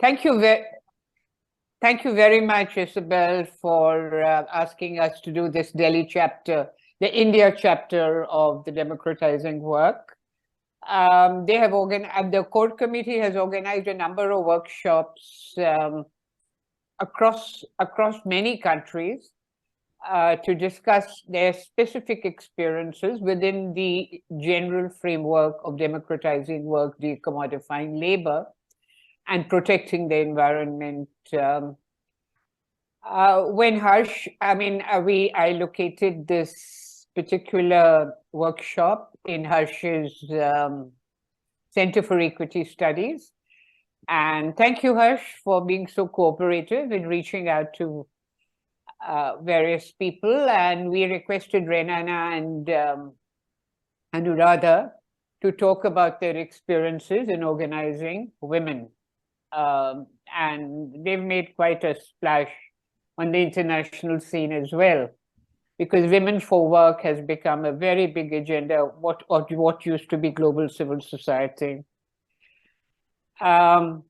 Thank you very much, Isabel, for asking us to do this Delhi chapter, the India chapter of the democratizing work. The core committee has organized a number of workshops across many countries to discuss their specific experiences within the general framework of democratizing work, decommodifying labor, and protecting the environment. I located this particular workshop in Harsh's Center for Equity Studies. And thank you, Harsh, for being so cooperative in reaching out to various people. And we requested Renana and Anuradha to talk about their experiences in organizing women. And they've made quite a splash on the international scene as well, because Women for Work has become a very big agenda, what used to be global civil society. I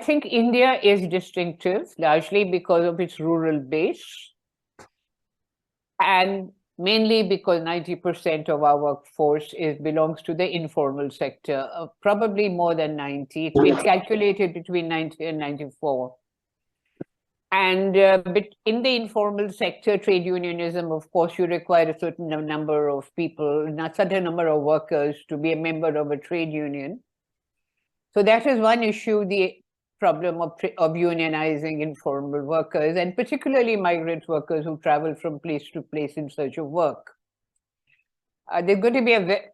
think India is distinctive, largely because of its rural base, and mainly because 90% of our workforce belongs to the informal sector, probably more than 90. It's been calculated between 90 and 94. And in the informal sector, trade unionism, of course, you require a certain number of people, a certain number of workers to be a member of a trade union. So that is one issue, the problem of unionizing informal workers, and particularly migrant workers who travel from place to place in search of work. There's going to be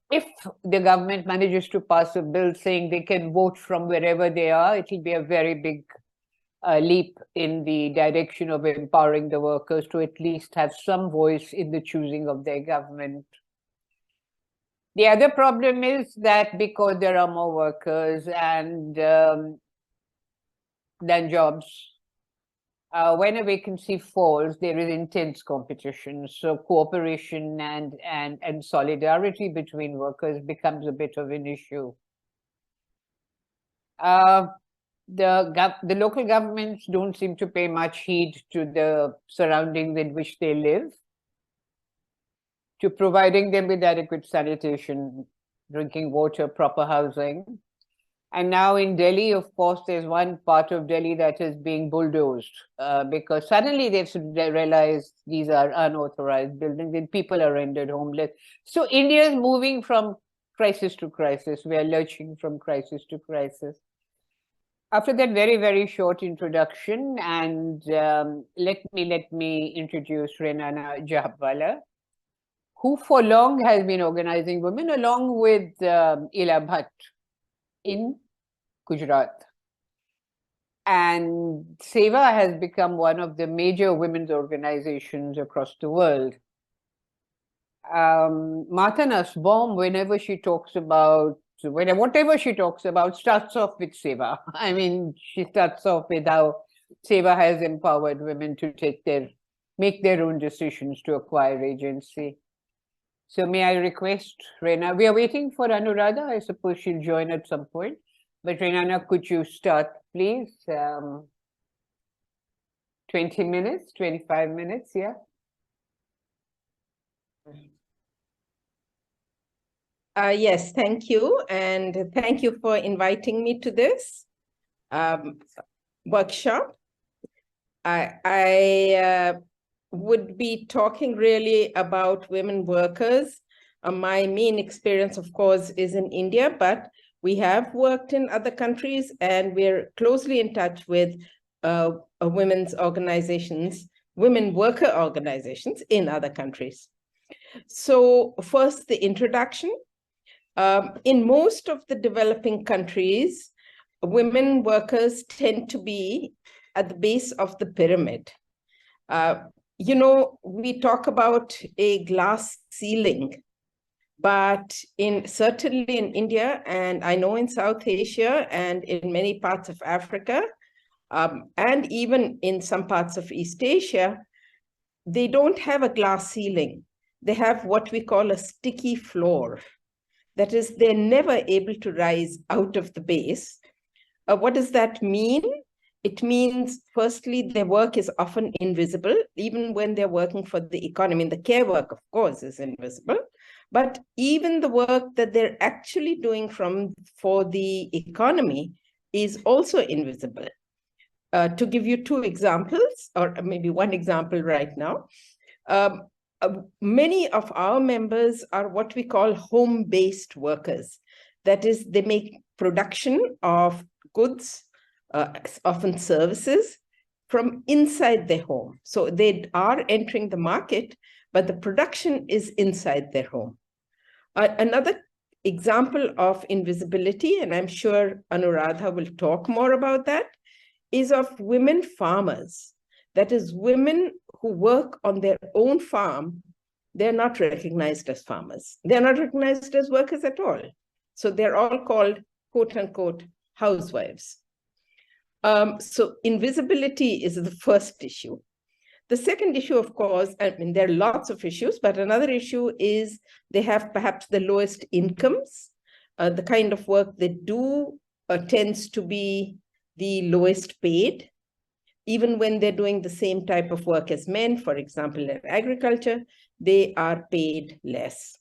if the government manages to pass a bill saying they can vote from wherever they are, it will be a very big leap in the direction of empowering the workers to at least have some voice in the choosing of their government. The other problem is that because there are more workers and than jobs, when a vacancy falls, there is intense competition. So cooperation and solidarity between workers becomes a bit of an issue. The local governments don't seem to pay much heed to the surroundings in which they live, to providing them with adequate sanitation, drinking water, proper housing. And now in Delhi, of course, there's one part of Delhi that is being bulldozed because suddenly they've realized these are unauthorized buildings and people are rendered homeless. So India is moving from crisis to crisis. We are lurching from crisis to crisis. After that very, very short introduction, and let me introduce Renana Jhabvala, who for long has been organizing women along with Ila Bhatt in Gujarat. And SEWA has become one of the major women's organizations across the world. Martha Nussbaum, whatever she talks about, starts off with SEWA. I mean, she starts off with how SEWA has empowered women to make their own decisions to acquire agency. So may I request Rena, we are waiting for Anuradha. I suppose she'll join at some point. But Renana, could you start, please? 20 minutes, 25 minutes, yeah? Yes, thank you. And thank you for inviting me to this workshop. I would be talking really about women workers. My main experience, of course, is in India, but we have worked in other countries and we're closely in touch with women's organizations, women worker organizations in other countries. So first, the introduction. In most of the developing countries, women workers tend to be at the base of the pyramid. You know, we talk about a glass ceiling, but certainly in India, and I know in South Asia and in many parts of Africa, and even in some parts of East Asia, they don't have a glass ceiling. They have what we call a sticky floor. That is, they're never able to rise out of the base. What does that mean? It means, firstly, their work is often invisible, even when they're working for the economy. And the care work, of course, is invisible. But even the work that they're actually doing for the economy is also invisible. To give you two examples, or maybe one example right now, many of our members are what we call home-based workers. That is, they make production of goods, often services, from inside their home. So they are entering the market, but the production is inside their home. Another example of invisibility, and I'm sure Anuradha will talk more about that, is of women farmers. That is, women who work on their own farm. They're not recognized as farmers. They're not recognized as workers at all. So they're all called, quote unquote, housewives. So invisibility is the first issue. The second issue, of course, I mean, there are lots of issues, but another issue is they have perhaps the lowest incomes. The kind of work they do tends to be the lowest paid, even when they're doing the same type of work as men. For example, in agriculture, they are paid less.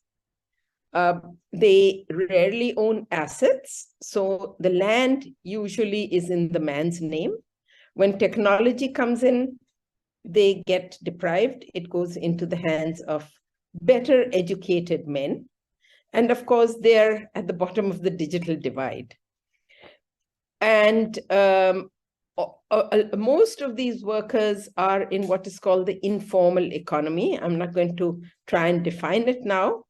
They rarely own assets. So the land usually is in the man's name. When technology comes in, they get deprived. It goes into the hands of better educated men. And of course, they're at the bottom of the digital divide. And most of these workers are in what is called the informal economy. I'm not going to try and define it now,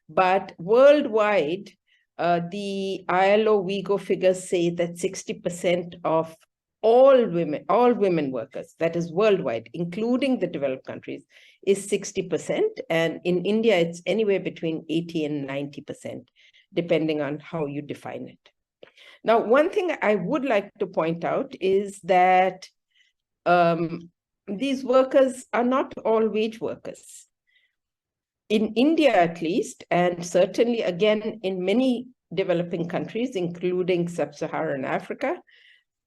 but worldwide, the ILO WIGO figures say that 60% of all women workers, that is worldwide, including the developed countries, is 60%. And in India, it's anywhere between 80 and 90%, depending on how you define it. Now, one thing I would like to point out is that these workers are not all wage workers. In India, at least, and certainly again in many developing countries, including sub-Saharan Africa,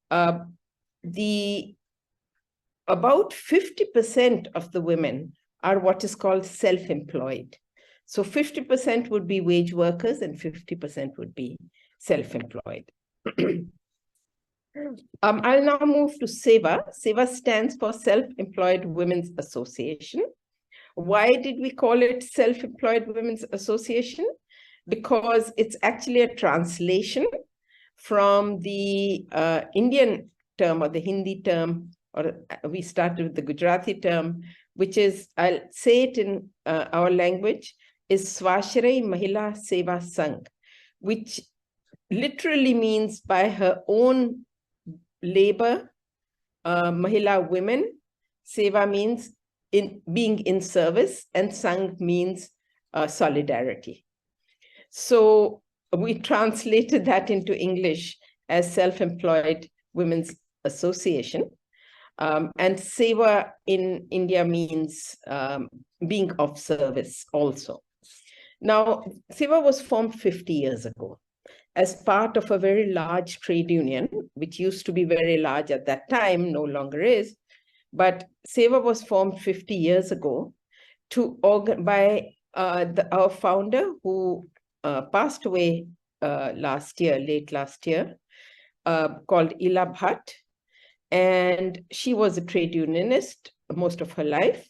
about 50% of the women are what is called self-employed. So 50% would be wage workers and 50% would be self-employed. I'll now move to SEWA. SEWA stands for Self-Employed Women's Association. Why did we call it Self-Employed Women's Association? Because it's actually a translation from the Indian term or the Hindi term, or we started with the Gujarati term, which is, I'll say it in our language, is Swashray Mahila Seva Sangh, which literally means by her own labor, Mahila women. Seva means being in service, and Sangh means solidarity. So we translated that into English as Self-Employed Women's Association. And Seva in India means being of service also. Now, SEWA was formed 50 years ago as part of a very large trade union, which used to be very large at that time, no longer is. But SEWA was formed 50 years ago by our founder, who passed away late last year, called Ila Bhatt. And she was a trade unionist most of her life.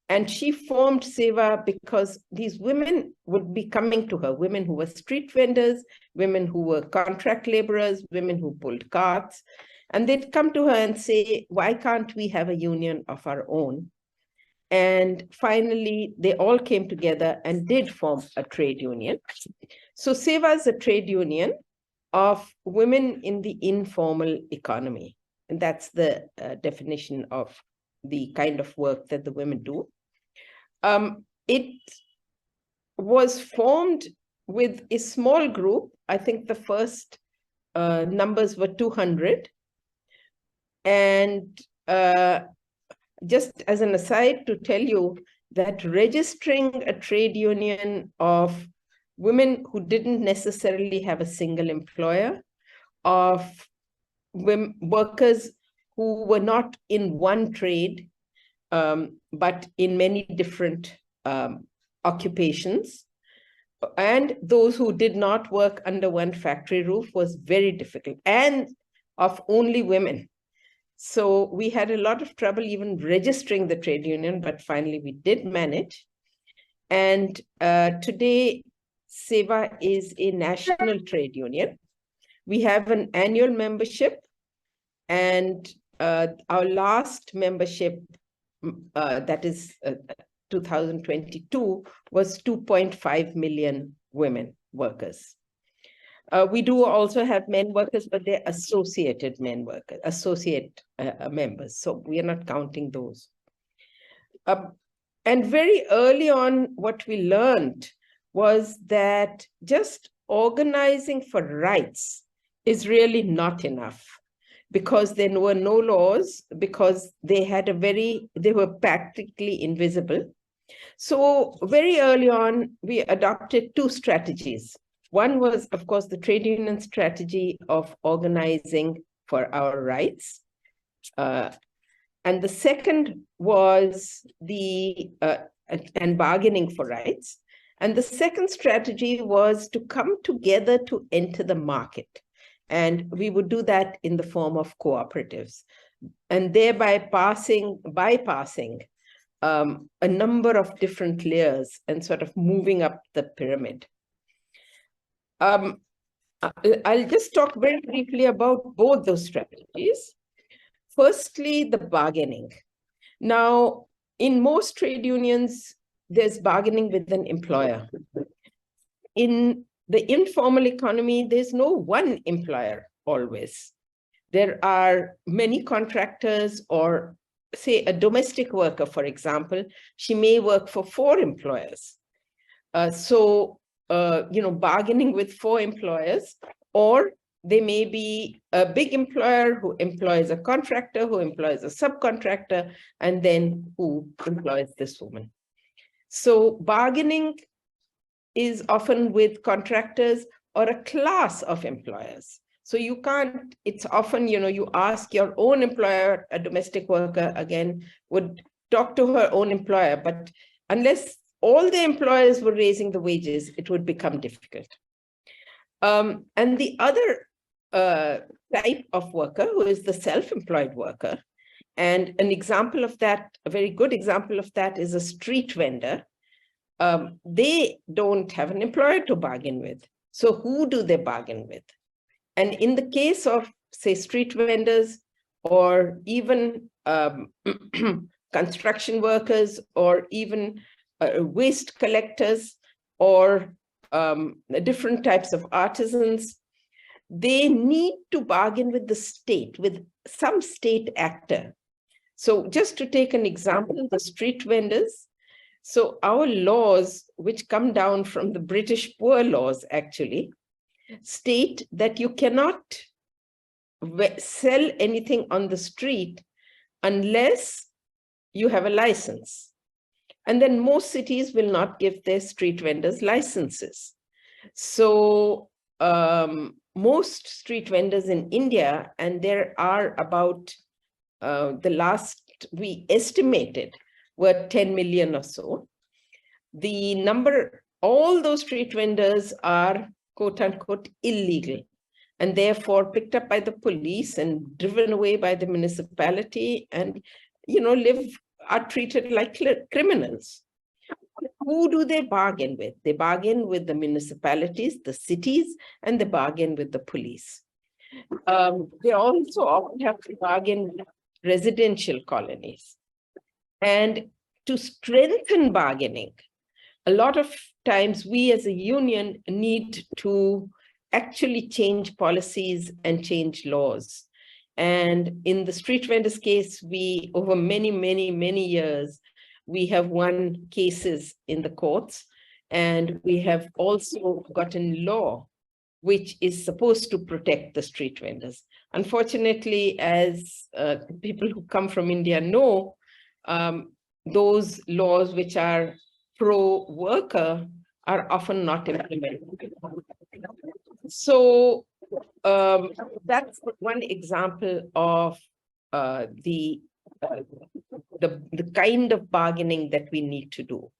And she formed SEWA because these women would be coming to her, women who were street vendors, women who were contract laborers, women who pulled carts. And they'd come to her and say, why can't we have a union of our own? And finally, they all came together and did form a trade union. So SEWA is a trade union of women in the informal economy. And that's the definition of the kind of work that the women do. It was formed with a small group. I think the first numbers were 200. And just as an aside to tell you that registering a trade union of women who didn't necessarily have a single employer, of women, workers who were not in one trade, but in many different occupations. And those who did not work under one factory roof was very difficult, and of only women. So we had a lot of trouble even registering the trade union, but finally we did manage. And today, SEWA is a national trade union. We have an annual membership, and our last membership, that is 2022, was 2.5 million women workers. We do also have men workers, but they're associated men workers, associate members. So we are not counting those. And very early on, what we learned was that just organizing for rights is really not enough, because there were no laws, because they were practically invisible. So very early on, we adopted two strategies. One was, of course, the trade union strategy of organizing for our rights. And the second was and bargaining for rights. And the second strategy was to come together to enter the market. And we would do that in the form of cooperatives, and thereby bypassing a number of different layers and sort of moving up the pyramid. I'll just talk very briefly about both those strategies. Firstly, the bargaining. Now, in most trade unions, there's bargaining with an employer. In the informal economy, there's no one employer always. There are many contractors, or say a domestic worker, for example, she may work for 4 employers. Bargaining with 4 employers, or they may be a big employer who employs a contractor, who employs a subcontractor, and then who employs this woman. So bargaining is often with contractors or a class of employers. So you can't, it's often, you ask your own employer, a domestic worker, again, would talk to her own employer, but unless all the employers were raising the wages, it would become difficult. And the other type of worker, who is the self-employed worker, and an example of that, a very good example of that, is a street vendor. They don't have an employer to bargain with. So who do they bargain with? And in the case of, say, street vendors, or even construction workers, or even waste collectors, or different types of artisans, they need to bargain with the state, with some state actor. So just to take an example, the street vendors. So our laws, which come down from the British poor laws, actually, state that you cannot sell anything on the street unless you have a license. And then most cities will not give their street vendors licenses. So most street vendors in India, and there are about, the last we estimated, were 10 million or so. The number, all those street vendors are quote unquote illegal, and therefore picked up by the police and driven away by the municipality, and are treated like criminals. Who do they bargain with? They bargain with the municipalities, the cities, and they bargain with the police. They also often have to bargain with residential colonies. And to strengthen bargaining, a lot of times we as a union need to actually change policies and change laws. And in the street vendors case, we, over many, many, many years, we have won cases in the courts, and we have also gotten law which is supposed to protect the street vendors. Unfortunately, as people who come from India know, those laws which are pro-worker are often not implemented. So that's one example of the kind of bargaining that we need to do.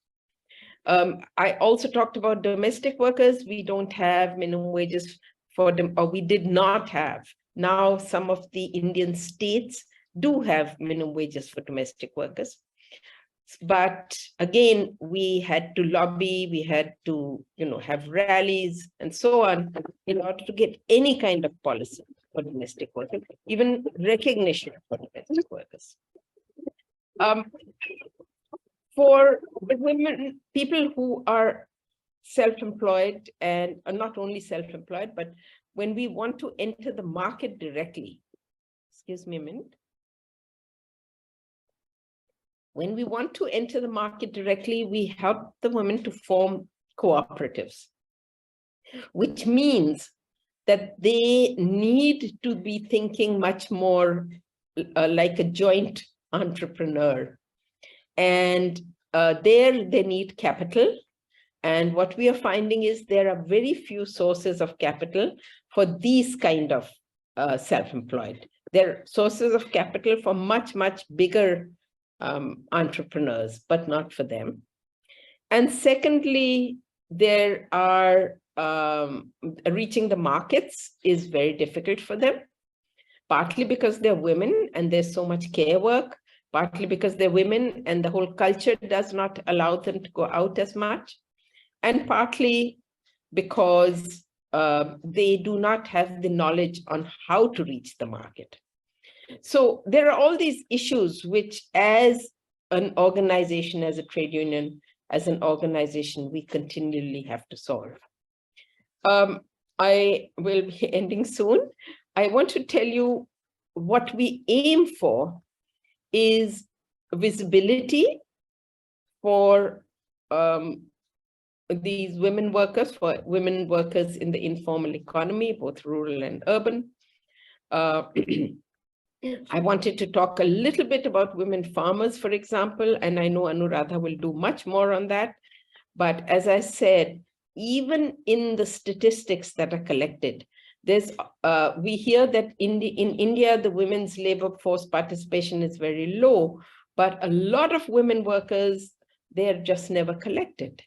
I also talked about domestic workers. We don't have minimum wages for them, or we did not have. Now, some of the Indian states do have minimum wages for domestic workers. But again, we had to lobby, we had to, have rallies and so on in order to get any kind of policy for domestic workers, even recognition for domestic workers. For the women, people who are self-employed and are not only self-employed, but when we want to enter the market directly, excuse me a minute. When we want to enter the market directly, we help the women to form cooperatives, which means that they need to be thinking much more like a joint entrepreneur. And there they need capital. And what we are finding is there are very few sources of capital for these kind of self-employed. There are sources of capital for much, much bigger entrepreneurs, but not for them. And secondly, there are reaching the markets is very difficult for them, partly because they're women and there's so much care work, partly because they're women and the whole culture does not allow them to go out as much, and partly because they do not have the knowledge on how to reach the market. So there are all these issues which, as an organization, as a trade union, as an organization, we continually have to solve. I will be ending soon. I want to tell you what we aim for is visibility for these women workers, for women workers in the informal economy, both rural and urban. I wanted to talk a little bit about women farmers, for example, and I know Anuradha will do much more on that. But as I said, even in the statistics that are collected, there's we hear that in India, the women's labor force participation is very low, but a lot of women workers, they're just never collected.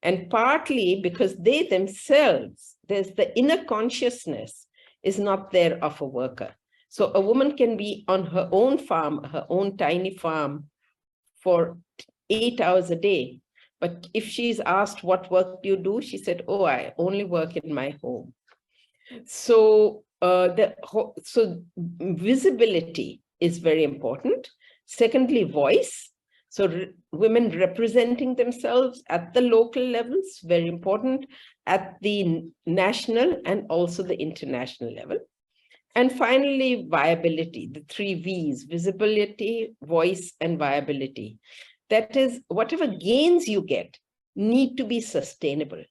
And partly because they themselves, there's the inner consciousness is not there of a worker. So a woman can be on her own farm, her own tiny farm for 8 hours a day. But if she's asked, what work do you do? She said, oh, I only work in my home. So, so visibility is very important. Secondly, voice. So women representing themselves at the local levels, very important, at the national and also the international level. And finally, viability, the 3 V's, visibility, voice, and viability. That is, whatever gains you get need to be sustainable,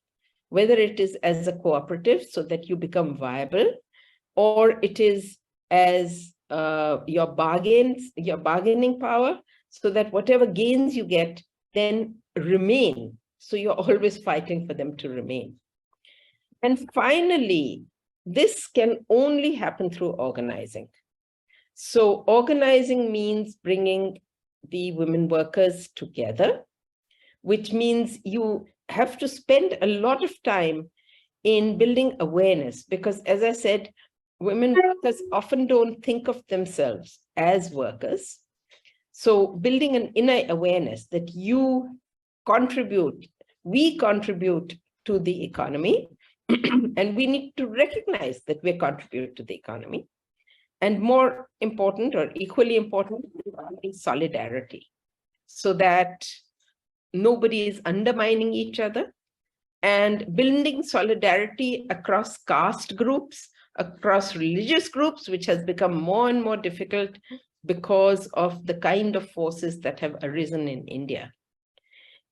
whether it is as a cooperative so that you become viable, or it is as your bargaining power, so that whatever gains you get then remain. So you're always fighting for them to remain. And finally, this can only happen through organizing. So organizing means bringing the women workers together, which means you have to spend a lot of time in building awareness, because as I said, women workers often don't think of themselves as workers. So building an inner awareness that you contribute, we contribute to the economy, and we need to recognize that we contribute to the economy. And more important, or equally important, is solidarity, so that nobody is undermining each other, and building solidarity across caste groups, across religious groups, which has become more and more difficult because of the kind of forces that have arisen in India.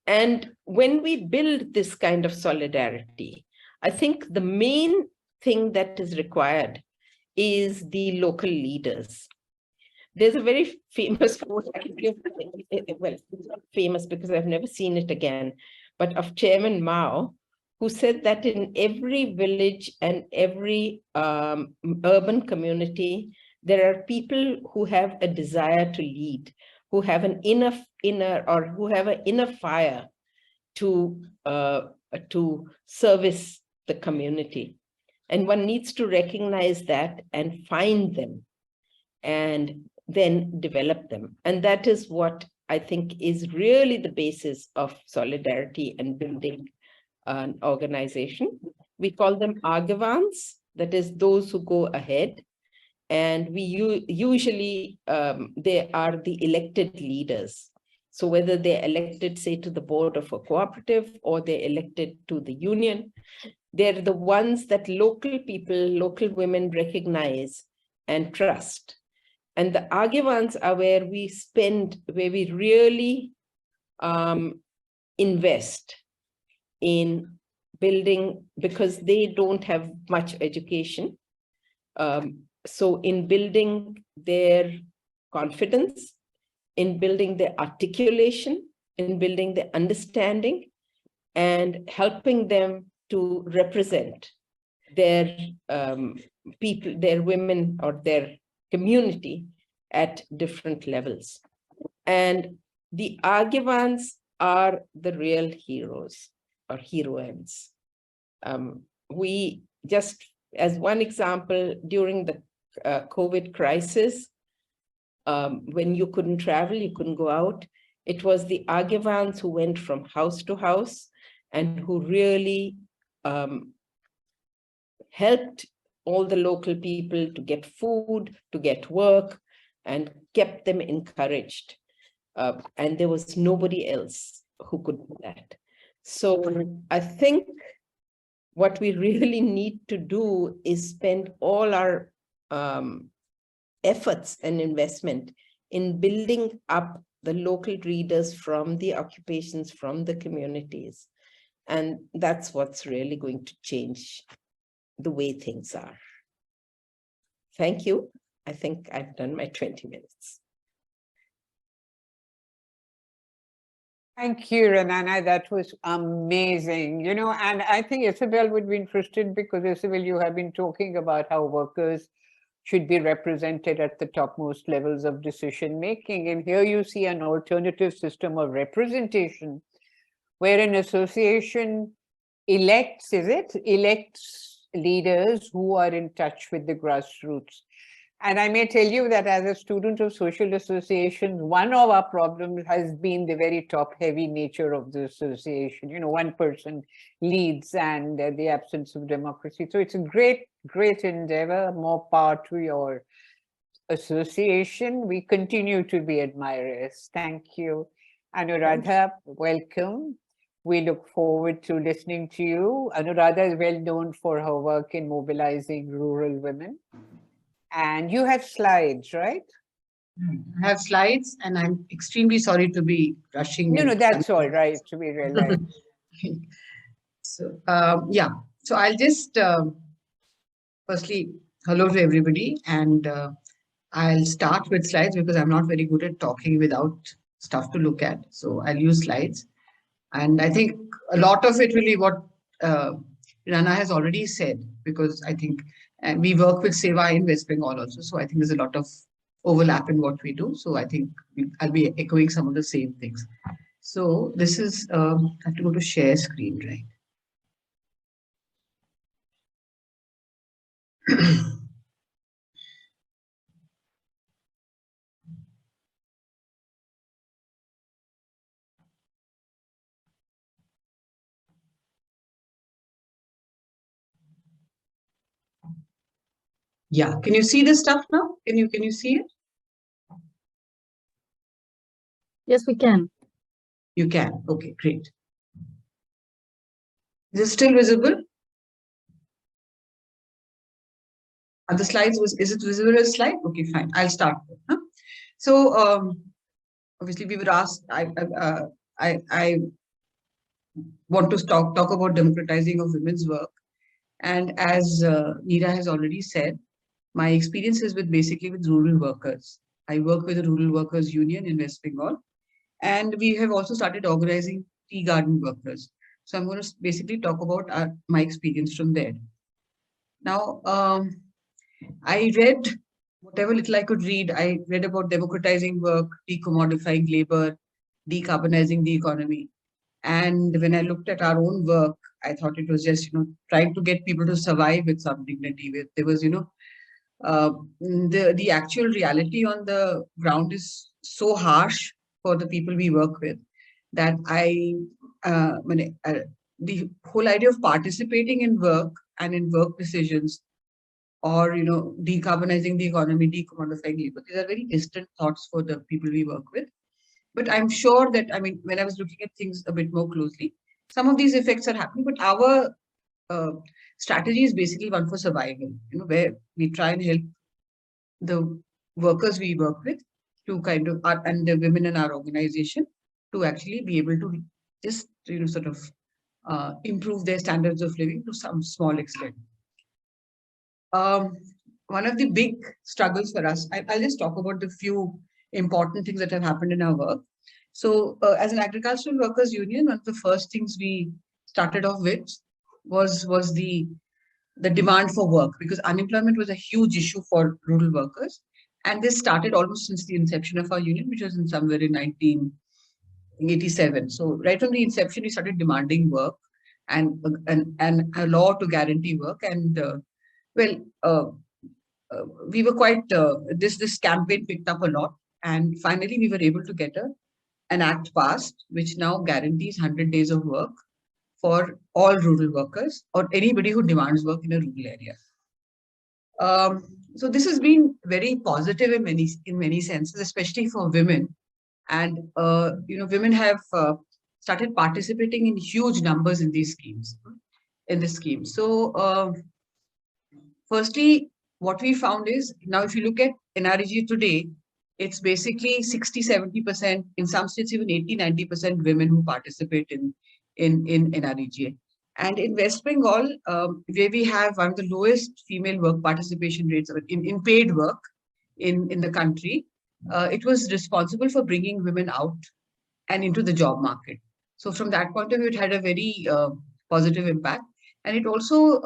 And when we build this kind of solidarity, I think the main thing that is required is the local leaders. There's a very famous quote, well, it's not famous because I've never seen it again, but of Chairman Mao, who said that in every village and every urban community, there are people who have a desire to lead, who have an inner fire to service the community. And one needs to recognize that and find them and then develop them. And that is what I think is really the basis of solidarity and building an organization. We call them Agavans, that is those who go ahead. And we usually, they are the elected leaders. So whether they're elected, say, to the board of a cooperative or they're elected to the union, they're the ones that local people, local women recognize and trust. And the Agavans are where we really invest in building, because they don't have much education. So in building their confidence, in building their articulation, in building their understanding, and helping them to represent their people, their women or their community at different levels. And the Agavans are the real heroes or heroines. We just, as one example, during the COVID crisis, when you couldn't travel, you couldn't go out, it was the Agavans who went from house to house and who really helped all the local people to get food, to get work, and kept them encouraged. And there was nobody else who could do that. So I think what we really need to do is spend all our efforts and investment in building up the local leaders from the occupations, from the communities. And that's what's really going to change the way things are. Thank you. I think I've done my 20 minutes. Thank you, Renana. That was amazing. You know, and I think Isabel would be interested because, Isabel, you have been talking about how workers should be represented at the topmost levels of decision making. And here you see an alternative system of representation where an association elects leaders who are in touch with the grassroots. And I may tell you that as a student of social associations, one of our problems has been the very top-heavy nature of the association. You know, one person leads and the absence of democracy. So it's a great, great endeavor. More power to your association. We continue to be admirers. Thank you. Anuradha, welcome. We look forward to listening to you. Anuradha is well known for her work in mobilizing rural women. And you have slides, right? I have slides, and I'm extremely sorry to be rushing. No, that's all right, to be realized. So, yeah, so I'll just, firstly, hello to everybody, and I'll start with slides because I'm not very good at talking without stuff to look at. So I'll use slides. And I think a lot of it will be what Renana has already said, because I think we work with SEWA in West Bengal also. So I think there's a lot of overlap in what we do. So I think I'll be echoing some of the same things. So this is, I have to go to share screen, right? Yeah, can you see this stuff now? Can you see it? Yes, we can. You can. Okay, great. Is it still visible? Are the slides, is it visible as a slide? Okay, fine. I'll start. Huh? So obviously we were asked, I want to talk about democratizing of women's work. And as Neera has already said, my experience is basically with rural workers. I work with the Rural Workers Union in West Bengal. And we have also started organizing tea garden workers. So I'm going to basically talk about my experience from there. Now, I read whatever little I could read. I read about democratizing work, decommodifying labor, decarbonizing the economy. And when I looked at our own work, I thought it was just, trying to get people to survive with some dignity. There was, the actual reality on the ground is so harsh for the people we work with that the whole idea of participating in work and in work decisions, or decarbonizing the economy, decommodifying labor, these are very distant thoughts for the people we work with. But I'm sure that, when I was looking at things a bit more closely, some of these effects are happening, but our strategy is basically one for survival, where we try and help the workers we work with to kind of, and the women in our organization, to actually be able to just, sort of improve their standards of living to some small extent. One of the big struggles for us, I'll just talk about the few important things that have happened in our work. So as an agricultural workers union, one of the first things we started off with was the demand for work, because unemployment was a huge issue for rural workers. And this started almost since the inception of our union, which was in somewhere in 1987. So right from the inception, we started demanding work and a law to guarantee work. And we were quite, this campaign picked up a lot. And finally, we were able to get an act passed, which now guarantees 100 days of work for all rural workers or anybody who demands work in a rural area. So this has been very positive in many senses, especially for women. And women have started participating in huge numbers in these schemes. So firstly, what we found is, now if you look at NREG today, it's basically 60-70%, in some states even 80-90% women who participate in NREG. And in West Bengal, where we have one of the lowest female work participation rates in paid work in the country, it was responsible for bringing women out and into the job market. So from that point of view, it had a very positive impact. And it also,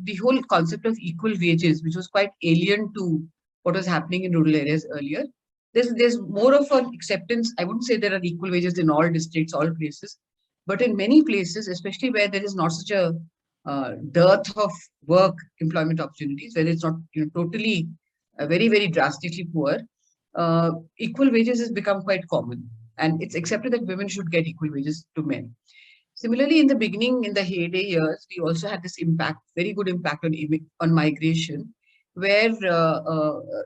the whole concept of equal wages, which was quite alien to what was happening in rural areas earlier. There's more of an acceptance. I wouldn't say there are equal wages in all districts, all places, but in many places, especially where there is not such a dearth of work employment opportunities, where it's not totally very, very drastically poor, equal wages has become quite common. And it's accepted that women should get equal wages to men. Similarly, in the beginning, in the heyday years, we also had this impact, very good impact on migration, where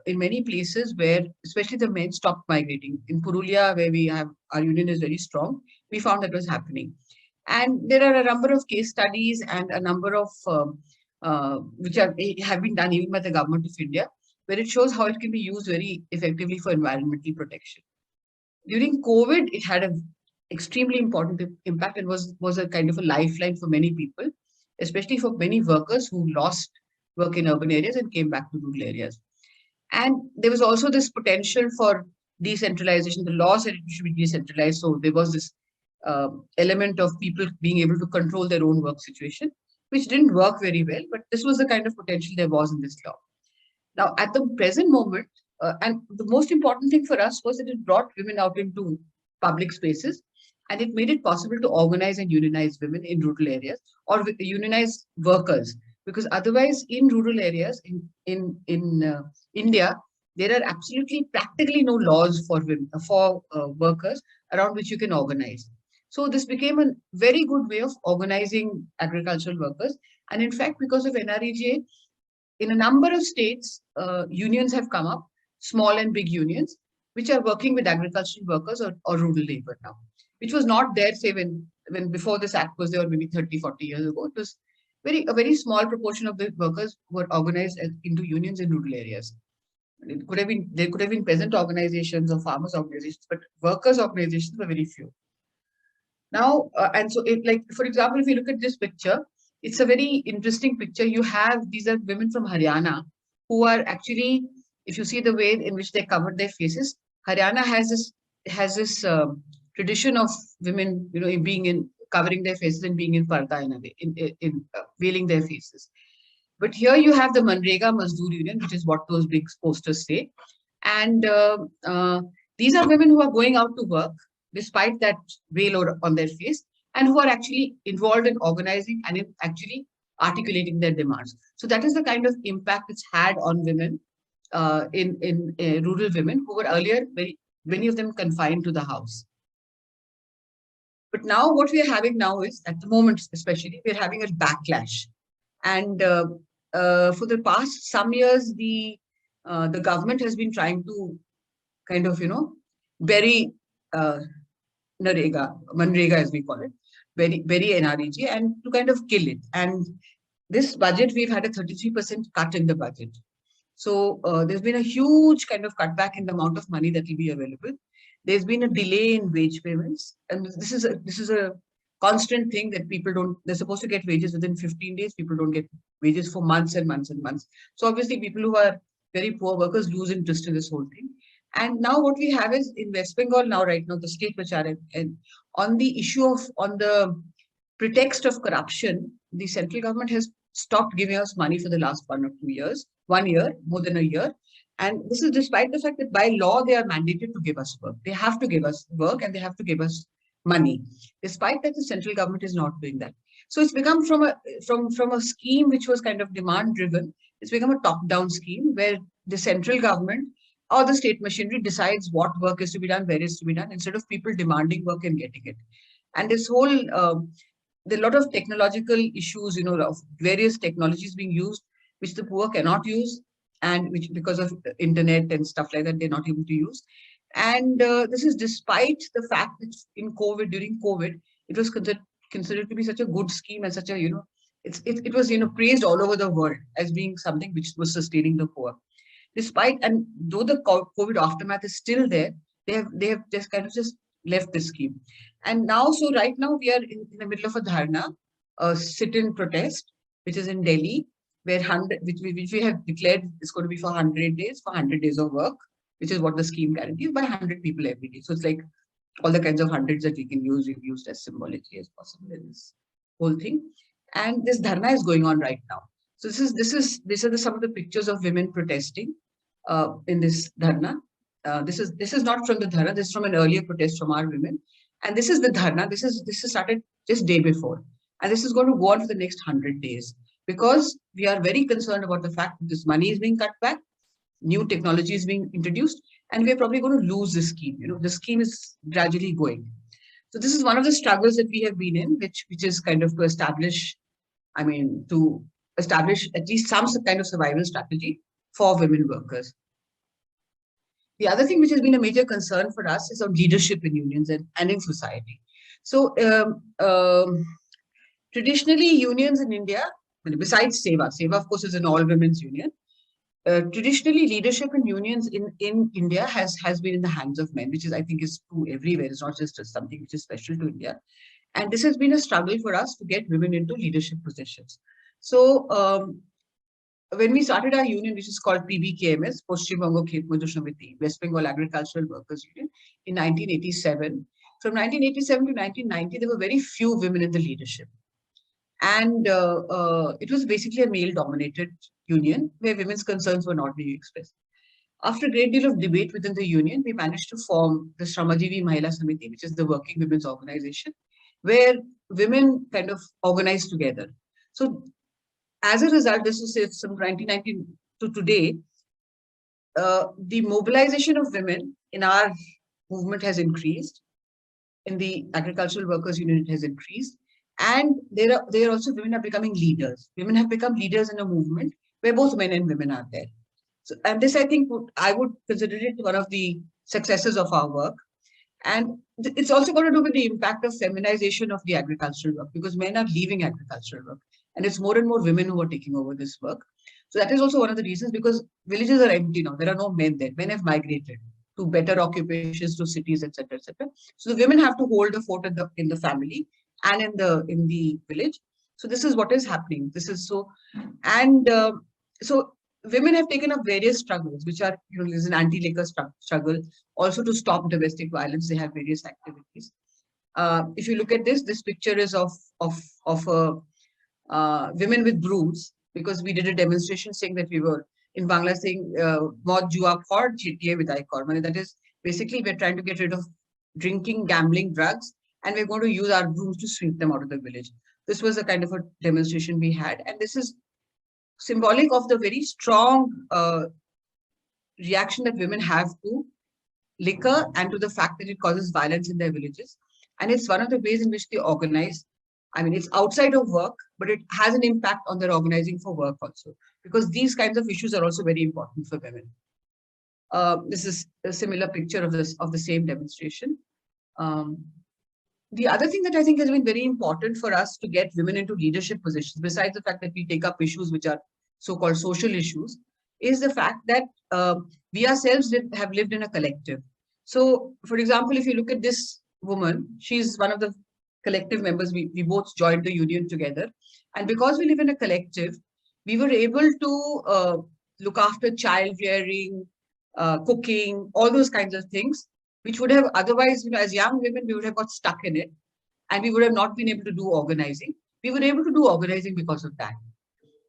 in many places where, especially the men stopped migrating. In Purulia, where we have, our union is very strong, we found that was happening. And there are a number of case studies and a number of, which have been done even by the government of India, where it shows how it can be used very effectively for environmental protection. During COVID, it had an extremely important impact and was a kind of a lifeline for many people, especially for many workers who lost work in urban areas and came back to rural areas. And there was also this potential for decentralization. The law said it should be decentralized. So there was this element of people being able to control their own work situation, which didn't work very well, but this was the kind of potential there was in this law. Now, at the present moment, and the most important thing for us was that it brought women out into public spaces, and it made it possible to organize and unionize women in rural areas, or unionize workers, because otherwise in rural areas in India, there are absolutely practically no laws for women, for workers around which you can organize. So this became a very good way of organizing agricultural workers. And in fact, because of NREGA, in a number of states, unions have come up, small and big unions, which are working with agricultural workers or rural labor now, which was not there, say, when before this act was there, maybe 30, 40 years ago. It was a very small proportion of the workers were organized into unions in rural areas. It could have been, there could have been peasant organizations or farmers organizations, but workers organizations were very few. Now, and so for example, if you look at this picture, it's a very interesting picture. You have, these are women from Haryana who are actually, if you see the way in which they covered their faces, Haryana has this tradition of women, being in covering their faces and being in parda in a way, in veiling their faces. But here you have the Manrega Mazdoor Union, which is what those big posters say. And these are women who are going out to work despite that veil on their face, and who are actually involved in organizing and in actually articulating their demands. So that is the kind of impact it's had on women, in rural women who were earlier many of them confined to the house. But now what we are having now is, at the moment especially, we're having a backlash. And for the past some years, the government has been trying to kind of, bury Manrega as we call it, bury NREG, and to kind of kill it. And this budget, we've had a 33% cut in the budget. So there's been a huge kind of cutback in the amount of money that will be available. There's been a delay in wage payments, and this is a constant thing that people don't. They're supposed to get wages within 15 days. People don't get wages for months and months and months. So obviously, people who are very poor workers lose interest in this whole thing. And now what we have is in West Bengal now, right now, the state Prachar, and on the issue of, on the pretext of corruption, the central government has stopped giving us money for the last 1 or 2 years, 1 year, more than a year. And this is despite the fact that by law, they are mandated to give us work. They have to give us work and they have to give us money. Despite that, the central government is not doing that. So it's become from a scheme which was kind of demand driven, it's become a top-down scheme where the central government or the state machinery decides what work is to be done, where is to be done, instead of people demanding work and getting it. And this whole, there are a lot of technological issues, of various technologies being used, which the poor cannot use, and which, because of the internet and stuff like that, they're not able to use. And this is despite the fact that during COVID, it was considered to be such a good scheme and such a, it was, praised all over the world as being something which was sustaining the poor. Despite, and though the COVID aftermath is still there, they have just kind of just left this scheme. And now, so right now we are in the middle of a dharna, a sit-in protest, which is in Delhi, where which we have declared is going to be for 100 days, for 100 days of work, which is what the scheme guarantees, by 100 people every day. So it's like all the kinds of hundreds that we can use, we've used as symbology as possible in this whole thing. And this dharna is going on right now. So these are some of the pictures of women protesting in this dharna. This is not from the dharna. This is from an earlier protest from our women. And this is the dharna. This is started just day before, and this is going to go on for the next 100 days because we are very concerned about the fact that this money is being cut back, new technology is being introduced, and we are probably going to lose this scheme. The scheme is gradually going. So this is one of the struggles that we have been in, which is kind of to establish at least some kind of survival strategy for women workers. The other thing which has been a major concern for us is on leadership in unions and in society. So traditionally, unions in India, besides SEWA of course is an all-women's union. Traditionally, leadership in unions in India has been in the hands of men, which is, I think, is true everywhere. It's not just something which is special to India. And this has been a struggle for us to get women into leadership positions. So when we started our union, which is called PBKMS, Paschim Bango Khet Mazdoor Samiti, West Bengal Agricultural Workers Union, in 1987. From 1987 to 1990, there were very few women in the leadership. And it was basically a male-dominated union where women's concerns were not being expressed. After a great deal of debate within the union, we managed to form the Shramajivi Mahila Samiti, which is the working women's organization, where women kind of organize together. So as a result, this is from 1990 to today, the mobilization of women in our movement has increased. In the Agricultural Workers Union, it has increased. And there are also women are becoming leaders. Women have become leaders in a movement where both men and women are there. So, and this, I think, I would consider it one of the successes of our work. And it's also got to do with the impact of feminization of the agricultural work, because men are leaving agricultural work. And it's more and more women who are taking over this work. So that is also one of the reasons, because villages are empty now. There are no men there. Men have migrated to better occupations, to cities, etc., etc. So the women have to hold the fort in the family and in the village. So this is what is happening. This is so, and so women have taken up various struggles, which are, there's an anti-liquor struggle, also to stop domestic violence. They have various activities. If you look at this picture is of women with brooms, because we did a demonstration saying that we were in Bangla saying Maud Jua Khor GTA Vidai Kor. That is basically we're trying to get rid of drinking, gambling, drugs, and we're going to use our brooms to sweep them out of the village. This was a kind of a demonstration we had, and this is symbolic of the very strong reaction that women have to liquor and to the fact that it causes violence in their villages. And it's one of the ways in which they organize. I mean, it's outside of work, but it has an impact on their organizing for work also, because these kinds of issues are also very important for women. This is a similar picture of the same demonstration. The other thing that I think has been very important for us to get women into leadership positions, besides the fact that we take up issues which are so-called social issues, is the fact that we ourselves have lived in a collective. So, for example, if you look at this woman, she's one of the collective members. We both joined the union together. And because we live in a collective, we were able to look after child rearing, cooking, all those kinds of things, which would have otherwise, as young women, we would have got stuck in it and we would have not been able to do organizing. We were able to do organizing because of that.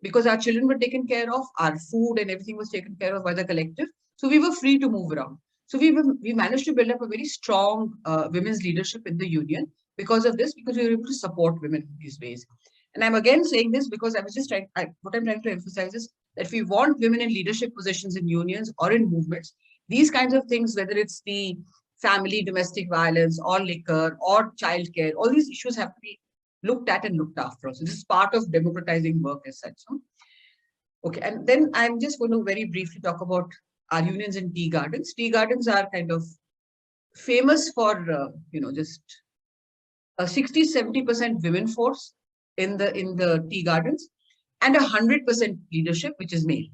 Because our children were taken care of, our food and everything was taken care of by the collective. So we were free to move around. So we managed to build up a very strong women's leadership in the union because of this, because we were able to support women in these ways. And I'm again saying this because I was just trying, what I'm trying to emphasize is that if we want women in leadership positions in unions or in movements, these kinds of things, whether it's the family, domestic violence, or liquor, or childcare, all these issues have to be looked at and looked after. So this is part of democratizing work as such. So, okay, and then I'm just going to very briefly talk about our unions in tea gardens. Tea gardens are kind of famous for, just a 60-70% women force in the tea gardens and 100% leadership, which is male.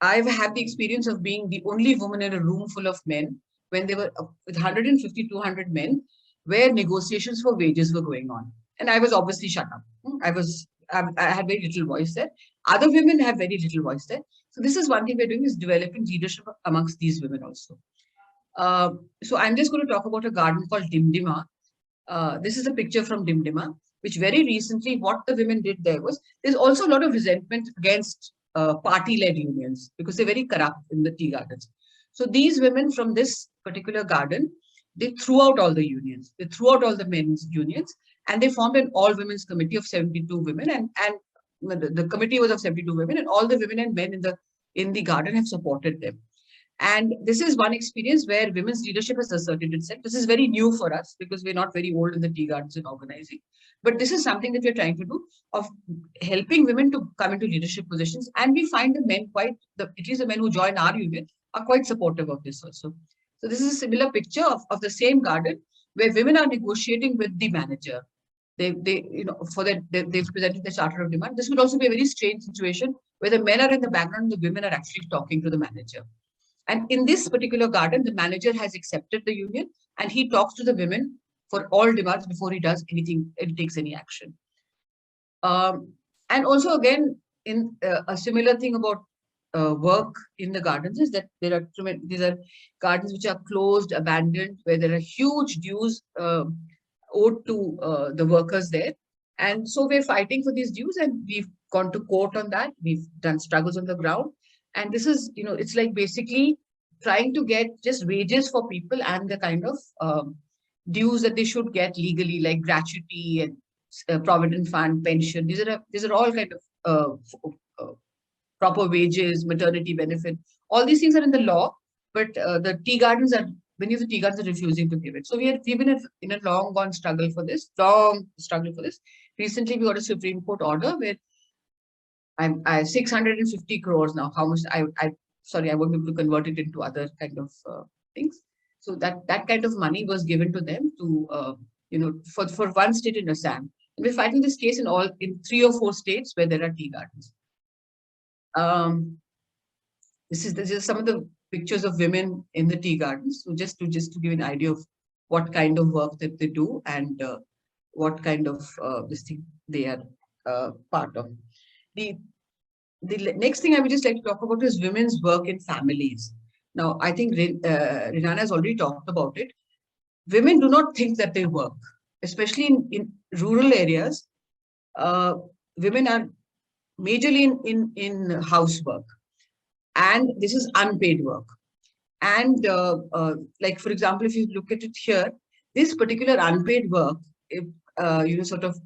I've had the experience of being the only woman in a room full of men when they were with 150, 200 men, where negotiations for wages were going on. And I was obviously shut up. I had very little voice there. Other women have very little voice there. So this is one thing we're doing, is developing leadership amongst these women also. So I'm just going to talk about a garden called Dimdima. This is a picture from Dimdima, which very recently what the women did there was, there's also a lot of resentment against party-led unions because they're very corrupt in the tea gardens. So these women from this particular garden, they threw out all the unions. They threw out all the men's unions, and they formed an all-women's committee of 72 women. And the committee was of 72 women, and all the women and men in the garden have supported them. And this is one experience where women's leadership has asserted itself. This is very new for us because we're not very old in the tea gardens and organizing. But this is something that we're trying to do, of helping women to come into leadership positions. And we find the men at least the men who join our union are quite supportive of this also. So this is a similar picture of the same garden where women are negotiating with the manager. They've presented the charter of demand. This would also be a very strange situation where the men are in the background and the women are actually talking to the manager. And in this particular garden, the manager has accepted the union and he talks to the women for all demands before he does anything and takes any action. And also again, in a similar thing about work in the gardens is that these are gardens which are closed, abandoned, where there are huge dues owed to the workers there. And so we're fighting for these dues, and we've gone to court on that. We've done struggles on the ground. And this is, it's like basically trying to get just wages for people and the kind of dues that they should get legally, like gratuity and provident fund, pension. These are all kind of proper wages, maternity benefit. All these things are in the law, but the tea gardens many of the tea gardens are refusing to give it. So we've been in a long struggle for this. Recently, we got a Supreme Court order where I 650 crores now. How much I won't be able to convert it into other kind of things. So that kind of money was given to them to for one state in Assam. And we're fighting this case in 3 or 4 states where there are tea gardens. This is some of the pictures of women in the tea gardens. So just to give an idea of what kind of work that they do and what kind of this thing they are part of. The next thing I would just like to talk about is women's work in families. Now, I think Renana has already talked about it. Women do not think that they work. especially in rural areas, women are majorly in housework, and this is unpaid work. And like, for example, if you look at it here, this particular unpaid work, if, sort of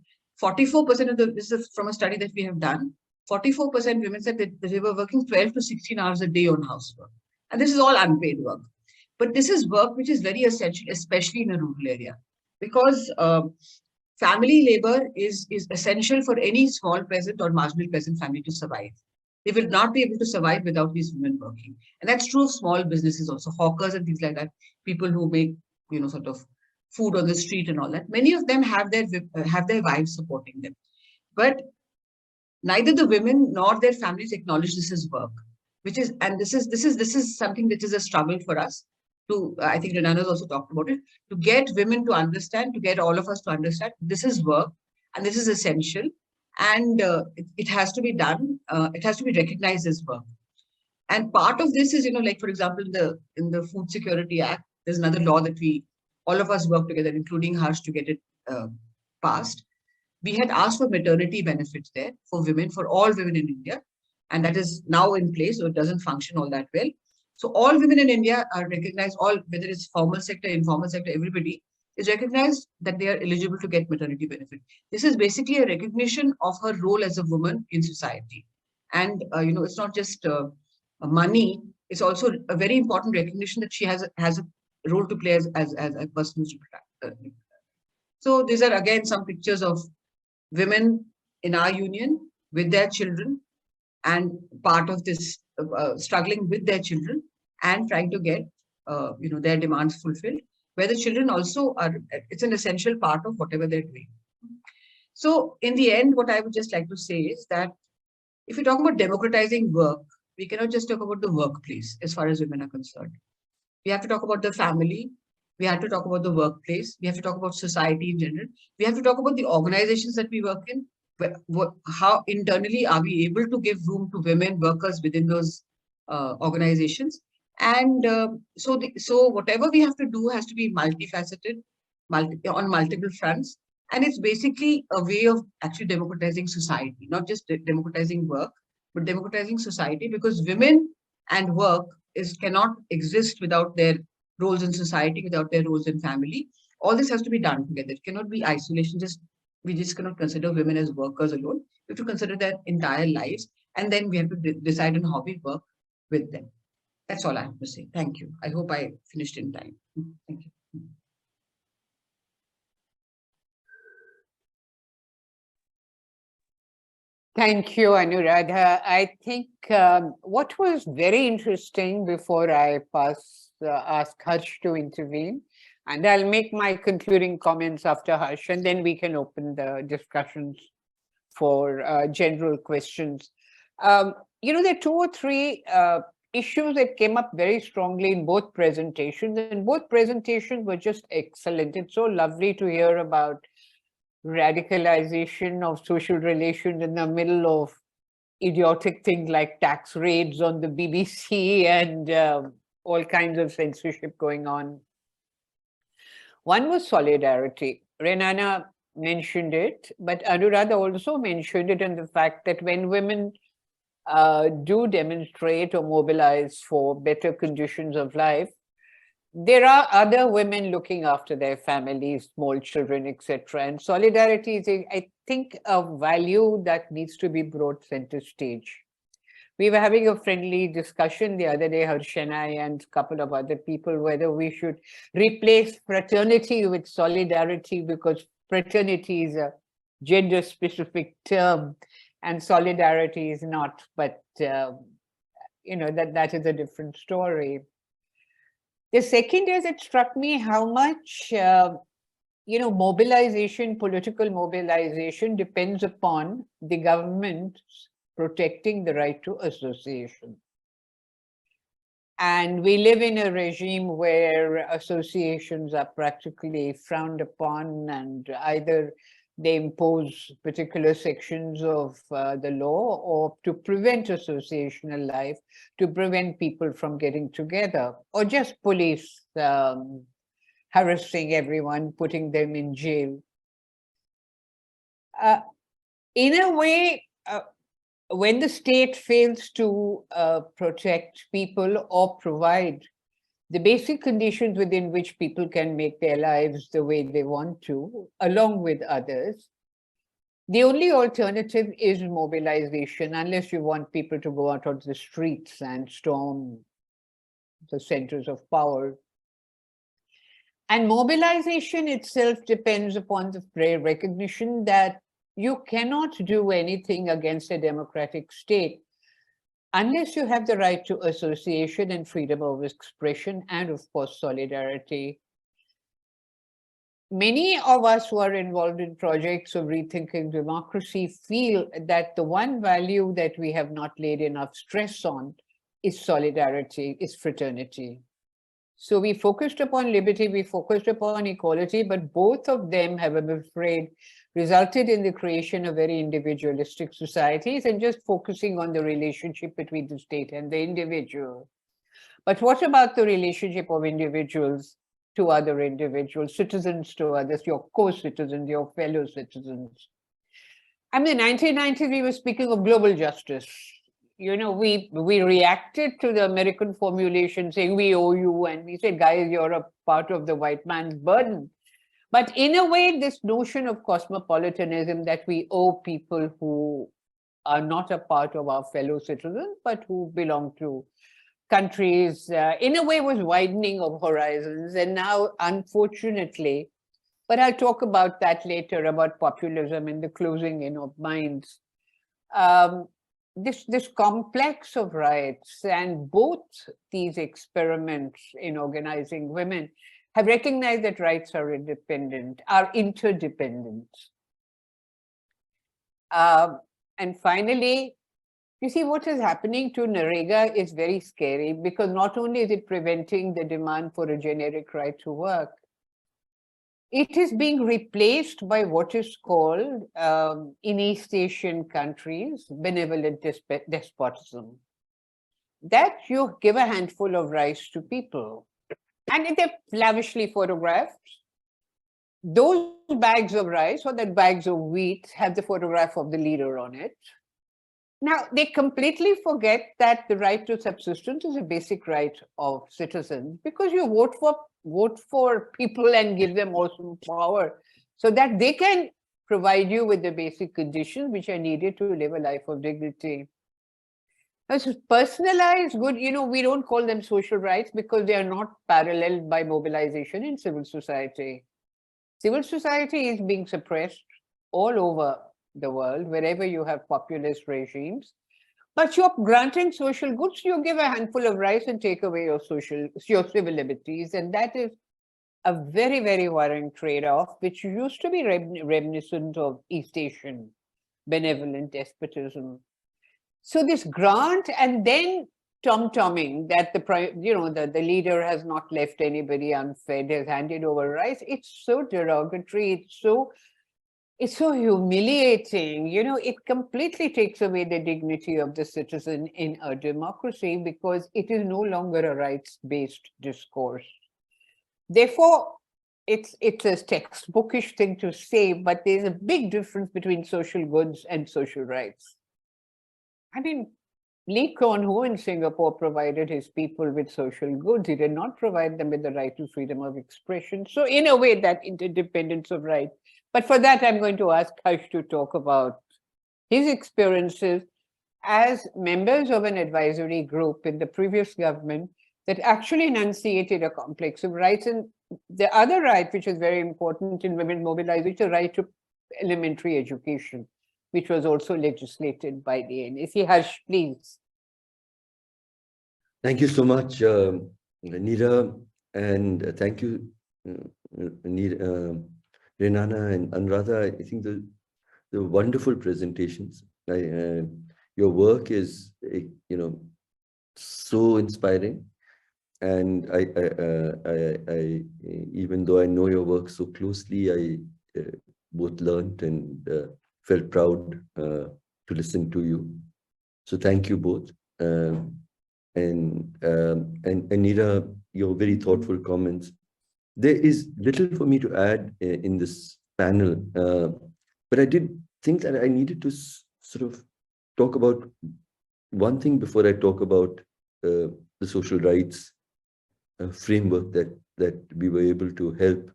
44% of this is from a study that we have done, 44% women said that they were working 12 to 16 hours a day on housework. And this is all unpaid work. But this is work which is very essential, especially in a rural area, because family labor is essential for any small peasant or marginal peasant family to survive. They will not be able to survive without these women working. And that's true of small businesses also, hawkers and things like that, people who make, sort of food on the street and all that. Many of them have their wives supporting them. But neither the women nor their families acknowledge this as work, which is, and this is something which is a struggle for us to, I think Renana has also talked about it, to get women to understand, to get all of us to understand this is work and this is essential, and it has to be done. It has to be recognized as work. And part of this is, like, for example, in the Food Security Act, there's another law that all of us work together, including Harsh, to get it passed. We had asked for maternity benefits there for women, for all women in India, and that is now in place, so it doesn't function all that well. So all women in India are recognized, whether it's formal sector, informal sector, everybody is recognized that they are eligible to get maternity benefit. This is basically a recognition of her role as a woman in society. And, it's not just money, it's also a very important recognition that she has a role to play as a person who's reproductive. So these are again some pictures of women in our union with their children, and part of this struggling with their children and trying to get their demands fulfilled, where the children also are, it's an essential part of whatever they're doing. So in the end, what I would just like to say is that if we talk about democratizing work, we cannot just talk about the workplace as far as women are concerned. We have to talk about the family. We have to talk about the workplace. We have to talk about society in general. We have to talk about the organizations that we work in. How internally are we able to give room to women workers within those organizations? And so whatever we have to do has to be multifaceted, on multiple fronts. And it's basically a way of actually democratizing society, not just democratizing work, but democratizing society, because women and work cannot exist without their roles in society, without their roles in family. All this has to be done together. It cannot be isolation. We just cannot consider women as workers alone. We have to consider their entire lives, and then we have to decide on how we work with them. That's all I have to say. Thank you. I hope I finished in time. Thank you. Thank you, Anuradha. I think what was very interesting before I ask Harsh to intervene, and I'll make my concluding comments after Harsh, and then we can open the discussions for general questions. There are 2 or 3 issues that came up very strongly in both presentations, and both presentations were just excellent. It's so lovely to hear about radicalization of social relations in the middle of idiotic things like tax raids on the BBC and all kinds of censorship going on. One was solidarity. Renana mentioned it, but Anuradha also mentioned it, and the fact that when women do demonstrate or mobilize for better conditions of life, there are other women looking after their families, small children, etc. And solidarity is, I think, a value that needs to be brought center stage. We were having a friendly discussion the other day, Harsh and I and a couple of other people, whether we should replace fraternity with solidarity, because fraternity is a gender-specific term and solidarity is not. But, that is a different story. The second is, it struck me how much, mobilization, political mobilization depends upon the government protecting the right to association. And we live in a regime where associations are practically frowned upon, and either they impose particular sections of the law, or to prevent associational life, to prevent people from getting together, or just police harassing everyone, putting them in jail. In a way, when the state fails to protect people or provide the basic conditions within which people can make their lives the way they want to, along with others, the only alternative is mobilization, unless you want people to go out on the streets and storm the centers of power. And mobilization itself depends upon the recognition that you cannot do anything against a democratic state unless you have the right to association and freedom of expression and, of course, solidarity. Many of us who are involved in projects of rethinking democracy feel that the one value that we have not laid enough stress on is solidarity, is fraternity. So we focused upon liberty, we focused upon equality, but both of them have, I'm afraid, resulted in the creation of very individualistic societies and just focusing on the relationship between the state and the individual. But what about the relationship of individuals to other individuals, citizens to others, your co-citizens, your fellow citizens? I mean, in the 1990s, we were speaking of global justice. You know, we reacted to the American formulation saying we owe you, and we said, guys, you're a part of the white man's burden. But in a way, this notion of cosmopolitanism that we owe people who are not a part of our fellow citizens, but who belong to countries, in a way was widening of horizons. And now, unfortunately, but I'll talk about that later, about populism and the closing in of minds. This complex of rights, and both these experiments in organizing women have recognized that rights are independent, are interdependent. And finally, you see, what is happening to Narega is very scary, because not only is it preventing the demand for a generic right to work, it is being replaced by what is called, in East Asian countries, benevolent despotism. That you give a handful of rice to people, and they're lavishly photographed. Those bags of rice or that bags of wheat have the photograph of the leader on it. Now, they completely forget that the right to subsistence is a basic right of citizens, because you vote for people and give them also power so that they can provide you with the basic conditions which are needed to live a life of dignity. Now, so personalized good, you know, we don't call them social rights because they are not paralleled by mobilization in civil society. Civil society is being suppressed all over the world, wherever you have populist regimes. But you're granting social goods, you give a handful of rice and take away your civil liberties. And that is a very, very worrying trade-off, which used to be reminiscent of East Asian benevolent despotism. So this grant and then tom-tomming that the leader has not left anybody unfed, has handed over rice, it's so derogatory, it's so humiliating. You know, it completely takes away the dignity of the citizen in a democracy, because it is no longer a rights-based discourse. Therefore, it's a textbookish thing to say, but there's a big difference between social goods and social rights. I mean, Lee Kuan Yew in Singapore provided his people with social goods. He did not provide them with the right to freedom of expression. So in a way, that interdependence of rights. But for that, I'm going to ask Harsh to talk about his experiences as members of an advisory group in the previous government that actually enunciated a complex of rights. And the other right, which is very important in women's mobilization, is the right to elementary education, which was also legislated by the NAC. Harsh, please. Thank you so much, Neera, and thank you, Renana and Anuradha. I think the wonderful presentations. Your work is, so inspiring, and I even though I know your work so closely, I both learned and felt proud to listen to you. So thank you both. And Neera, your very thoughtful comments. There is little for me to add in this panel, but I did think that I needed to sort of talk about one thing before I talk about the social rights framework that we were able to help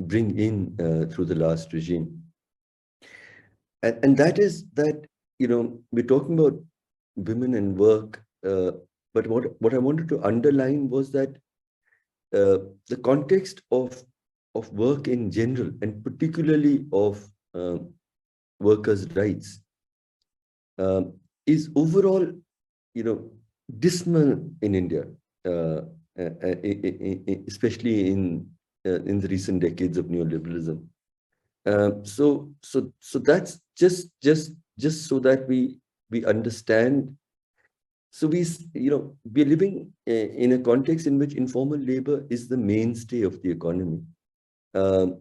bring in through the last regime. And that is that, we're talking about women and work, but what I wanted to underline was that the context of work in general, and particularly of workers' rights, is overall, dismal in India, especially in the recent decades of neoliberalism. So that's just so that we understand. So we're living in a context in which informal labor is the mainstay of the economy.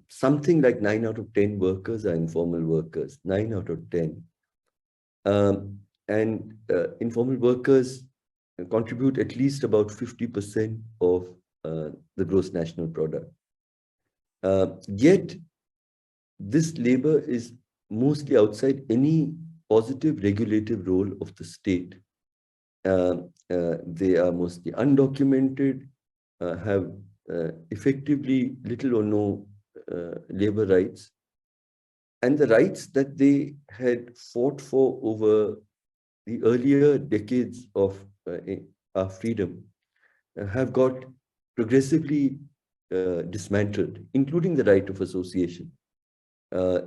Something like 9 out of 10 workers are informal workers, 9 out of 10. And informal workers contribute at least about 50% of the gross national product. Yet, this labor is mostly outside any positive regulative role of the state. They are mostly undocumented, have effectively little or no labor rights. And the rights that they had fought for over the earlier decades of our freedom have got progressively dismantled, including the right of association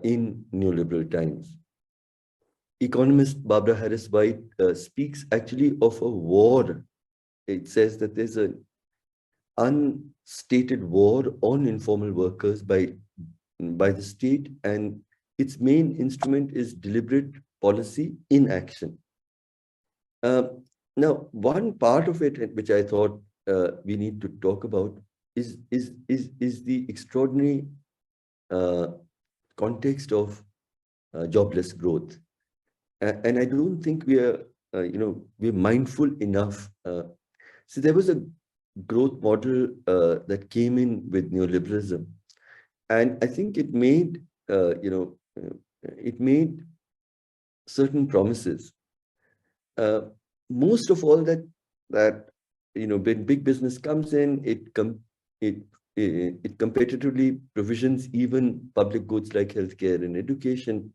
in neoliberal times. Economist Barbara Harris White speaks actually of a war. It says that there's an unstated war on informal workers by the state, and its main instrument is deliberate policy inaction. Now, one part of it, which I thought we need to talk about, is the extraordinary context of jobless growth, and I don't think we are, we're mindful enough. So there was a growth model that came in with neoliberalism, and I think it made, it made certain promises. Most of all, that when big business comes in, it competitively provisions even public goods like healthcare and education.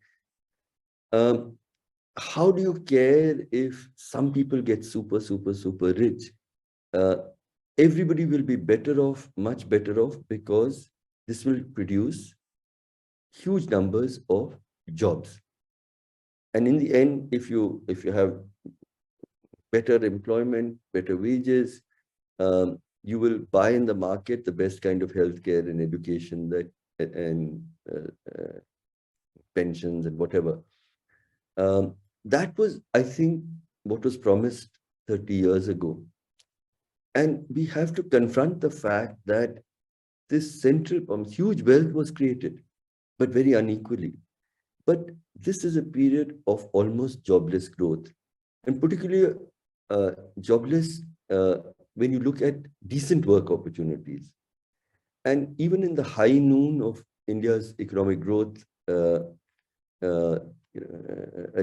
How do you care if some people get super rich? Everybody will be better off, much better off, because this will produce huge numbers of jobs. And in the end, if you have better employment, better wages, you will buy in the market the best kind of healthcare and education and pensions and whatever. That was, I think, what was promised 30 years ago. And we have to confront the fact that this central promise, huge wealth was created, but very unequally. But this is a period of almost jobless growth, and particularly jobless when you look at decent work opportunities. And even in the high noon of India's economic growth, a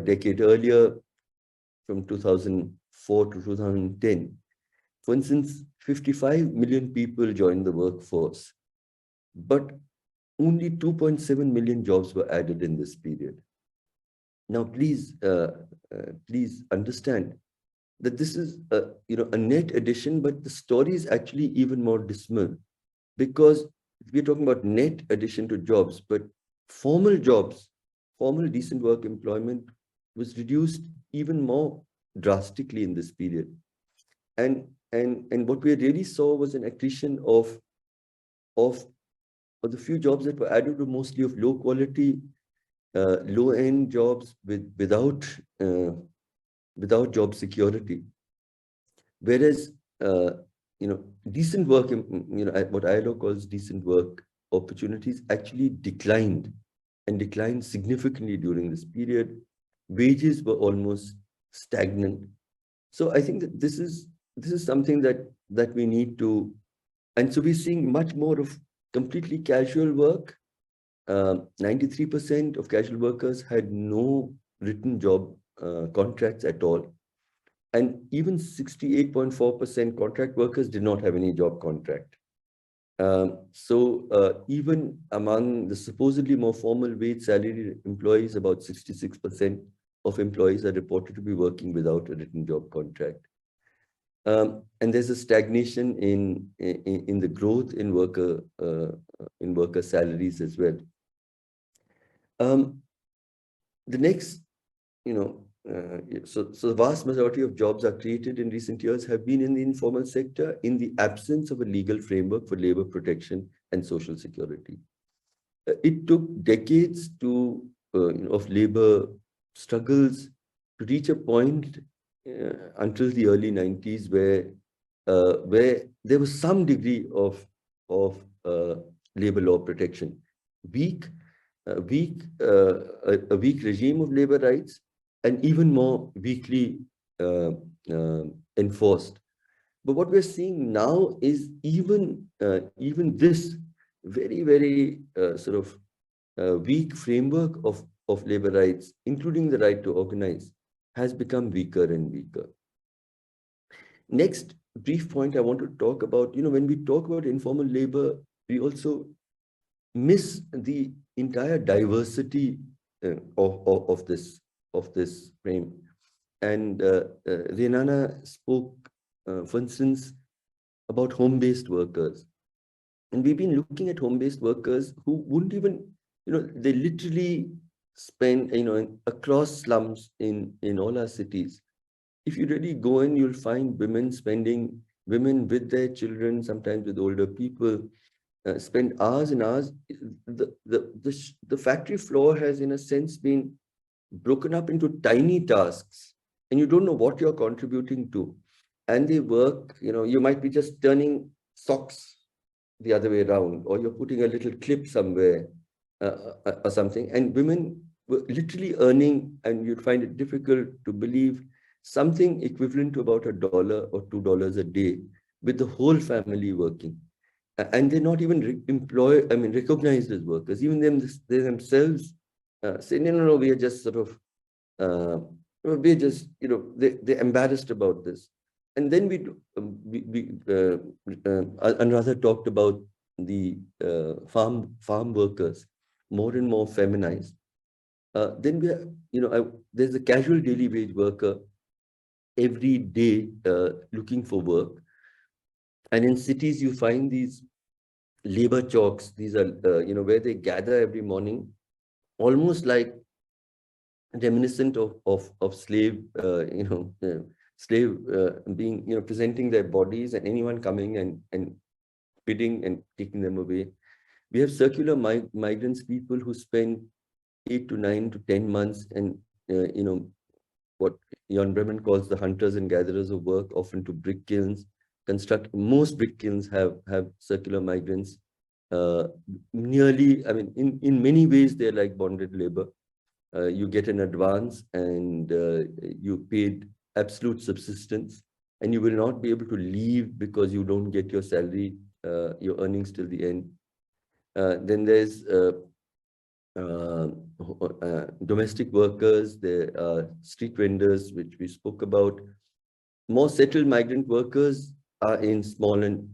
decade earlier, from 2004 to 2010, for instance, 55 million people joined the workforce, but only 2.7 million jobs were added in this period. Now, please understand that this is a net addition, but the story is actually even more dismal, because we're talking about net addition to jobs, but formal jobs, formal decent work employment was reduced even more drastically in this period. And what we really saw was an accretion of the few jobs that were added were mostly of low quality, low-end jobs without job security. Whereas decent work, what ILO calls decent work opportunities, actually declined significantly during this period. Wages were almost stagnant. So I think that this is something that we need to, and so we're seeing much more of completely casual work, 93% of casual workers had no written job contracts at all. And even 68.4% contract workers did not have any job contract. So even among the supposedly more formal wage salaried employees, about 66% of employees are reported to be working without a written job contract. And there's a stagnation in the growth in worker salaries as well. The next, so the vast majority of jobs are created in recent years have been in the informal sector in the absence of a legal framework for labor protection and social security. It took decades of labor struggles to reach a point until the early 90s where there was some degree of labor law protection. A weak regime of labor rights, and even more weakly enforced. But what we're seeing now is even this very, very weak framework of labor rights, including the right to organize, has become weaker and weaker. Next brief point I want to talk about, when we talk about informal labor, we also miss the entire diversity of this frame. And Renana spoke, for instance, about home-based workers. And we've been looking at home-based workers who wouldn't even, they literally spend, across slums in all our cities. If you really go in, you'll find women with their children, sometimes with older people, spend hours and hours. The factory floor has, in a sense, been broken up into tiny tasks, and you don't know what you're contributing to. And they work, you might be just turning socks the other way around, or you're putting a little clip somewhere or something. And women were literally earning, and you'd find it difficult to believe, something equivalent to about $1 or $2 a day, with the whole family working. And they're not even recognized as workers. Even they themselves say, no, we are just we're just, they're embarrassed about this. And then Anuradha talked about the farm workers, more and more feminized. Then there's a casual daily wage worker every day looking for work. And in cities, you find these labor chalks. These are, where they gather every morning, almost like reminiscent of slave, being, presenting their bodies, and anyone coming and bidding and taking them away. We have circular migrants, people who spend 8 to 9 to 10 months, and what Jan Bremen calls the hunters and gatherers of work, often to brick kilns. Most brick kilns have circular migrants. Nearly, in many ways, they're like bonded labor. You get an advance, and you paid absolute subsistence, and you will not be able to leave because you don't get your salary, your earnings till the end. Then there's domestic workers, there are street vendors, which we spoke about. More settled migrant workers are in small and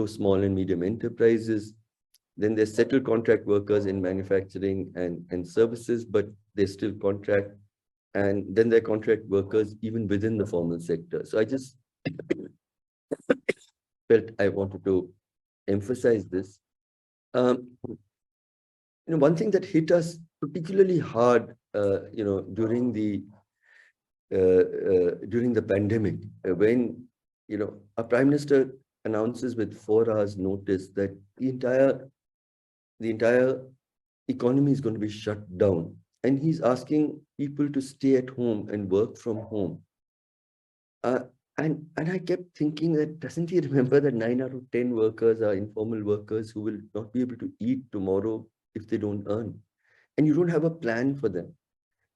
small and medium enterprises. Then there's settled contract workers in manufacturing and services, but they still contract. And then there are contract workers even within the formal sector. So I just felt I wanted to emphasize this. One thing that hit us particularly hard, during the pandemic, when a prime minister announces with 4 hours notice that the entire economy is going to be shut down, and he's asking people to stay at home and work from home. And I kept thinking that, doesn't he remember that 9 out of 10 workers are informal workers who will not be able to eat tomorrow if they don't earn? And you don't have a plan for them.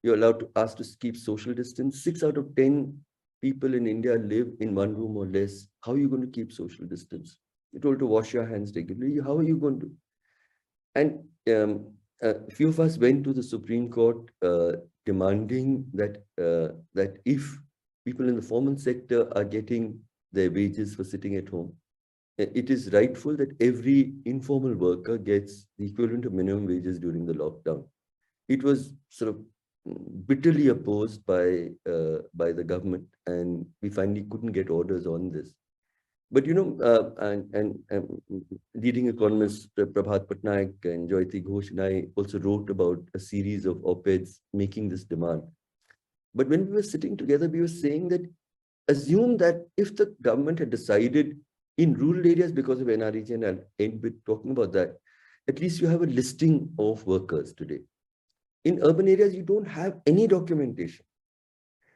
You're asked to keep social distance. 6 out of 10 people in India live in 1 room or less. How are you going to keep social distance? You're told to wash your hands regularly. How are you going to? And a few of us went to the Supreme Court demanding that that if people in the formal sector are getting their wages for sitting at home, it is rightful that every informal worker gets the equivalent of minimum wages during the lockdown. It was sort of bitterly opposed by the government, and we finally couldn't get orders on this. But you know, leading economists Prabhat Patnaik and Jayati Ghosh and I also wrote about a series of op-eds making this demand. But when we were sitting together, we were saying that assume that if the government had decided in rural areas because of NREG, and I'll end with talking about that, at least you have a listing of workers today. In urban areas, you don't have any documentation.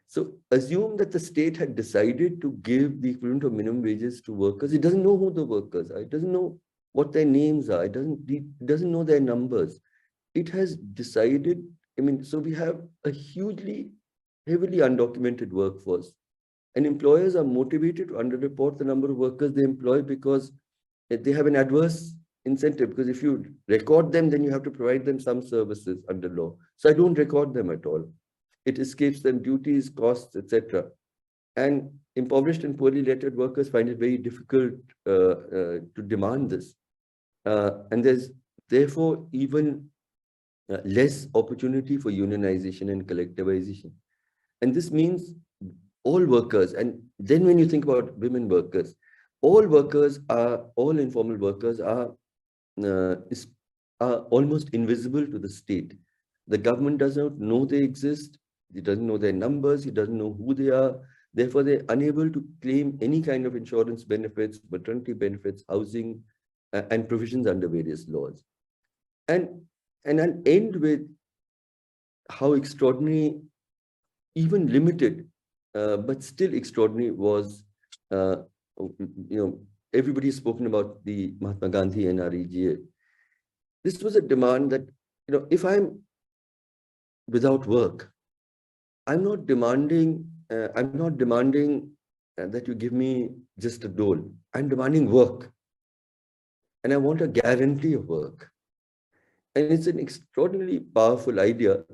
So assume that the state had decided to give the equivalent of minimum wages to workers. It doesn't know who the workers are. It doesn't know what their names are. It doesn't know their numbers. It has decided, I mean, so we have a hugely, heavily undocumented workforce. And employers are motivated to underreport the number of workers they employ because they have an adverse incentive. Because if you record them, then you have to provide them some services under law. So I don't record them at all. It escapes them duties, costs, etc. And impoverished and poorly lettered workers find it very difficult to demand this. And there's therefore even less opportunity for unionization and collectivization. And this means all workers, and then when you think about women workers, all informal workers are almost invisible to the state. The government does not know they exist. It doesn't know their numbers. It doesn't know who they are. Therefore, they're unable to claim any kind of insurance benefits, maternity benefits, housing, and provisions under various laws. And I'll end with how extraordinary, even limited, but still extraordinary was, everybody's spoken about the Mahatma Gandhi NREGA. This was a demand that, if I'm without work, I'm not demanding that you give me just a dole. I'm demanding work. And I want a guarantee of work. And it's an extraordinarily powerful idea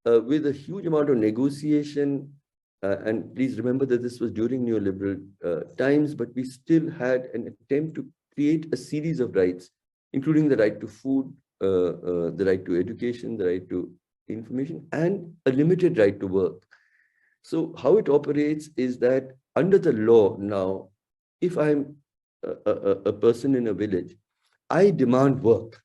with a huge amount of negotiation. And please remember that this was during neoliberal times, but we still had an attempt to create a series of rights, including the right to food, the right to education, the right to information, and a limited right to work. So how it operates is that under the law now, if I'm a person in a village, I demand work.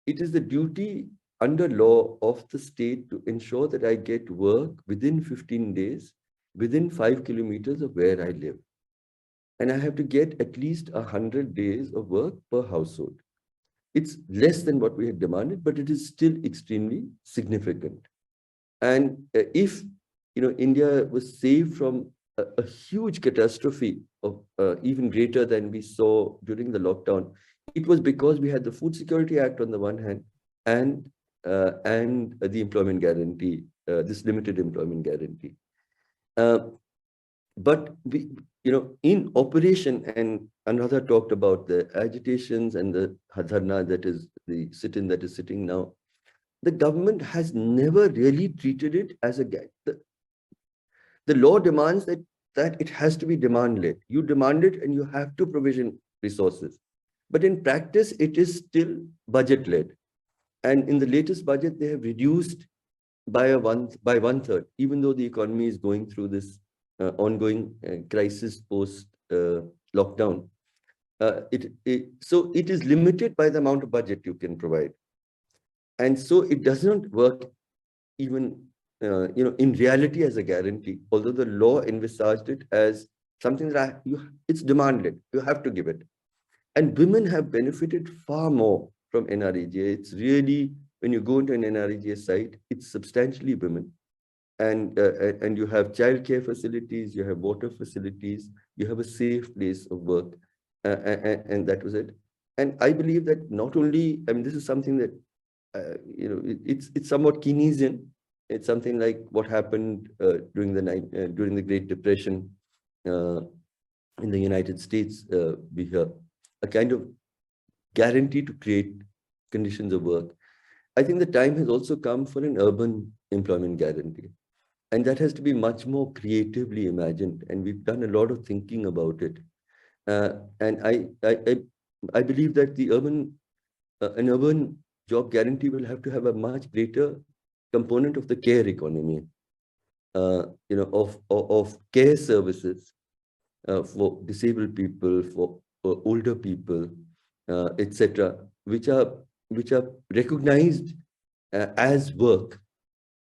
It is the duty under law of the state to ensure that I get work within 15 days, within 5 kilometers of where I live. And I have to get at least 100 days of work per household. It's less than what we had demanded, but it is still extremely significant. And if India was saved from a huge catastrophe of even greater than we saw during the lockdown, it was because we had the Food Security Act on the one hand and the employment guarantee, this limited employment guarantee. But we, in operation, and Anuradha talked about the agitations and the dharna, that is the sit-in that is sitting now. The government has never really treated it as a gag. The law demands that it has to be demand-led. You demand it and you have to provision resources. But in practice, it is still budget-led. And in the latest budget, they have reduced by one-third, even though the economy is going through this ongoing crisis post-lockdown. So it is limited by the amount of budget you can provide. And so it does not work even in reality as a guarantee, although the law envisaged it as something that it's demanded. You have to give it. And women have benefited far more from NREGA. It's really, when you go into an NREGA site, it's substantially women. And you have childcare facilities, you have water facilities, you have a safe place of work. And that was it. And I believe that not only, this is something that, it's somewhat Keynesian. It's something like what happened during the Great Depression in the United States. We have a kind of guarantee to create conditions of work. I think the time has also come for an urban employment guarantee. And that has to be much more creatively imagined. And we've done a lot of thinking about it. And I believe that the an urban job guarantee will have to have a much greater component of the care economy, of care services for disabled people, for older people, etc., which are recognized as work,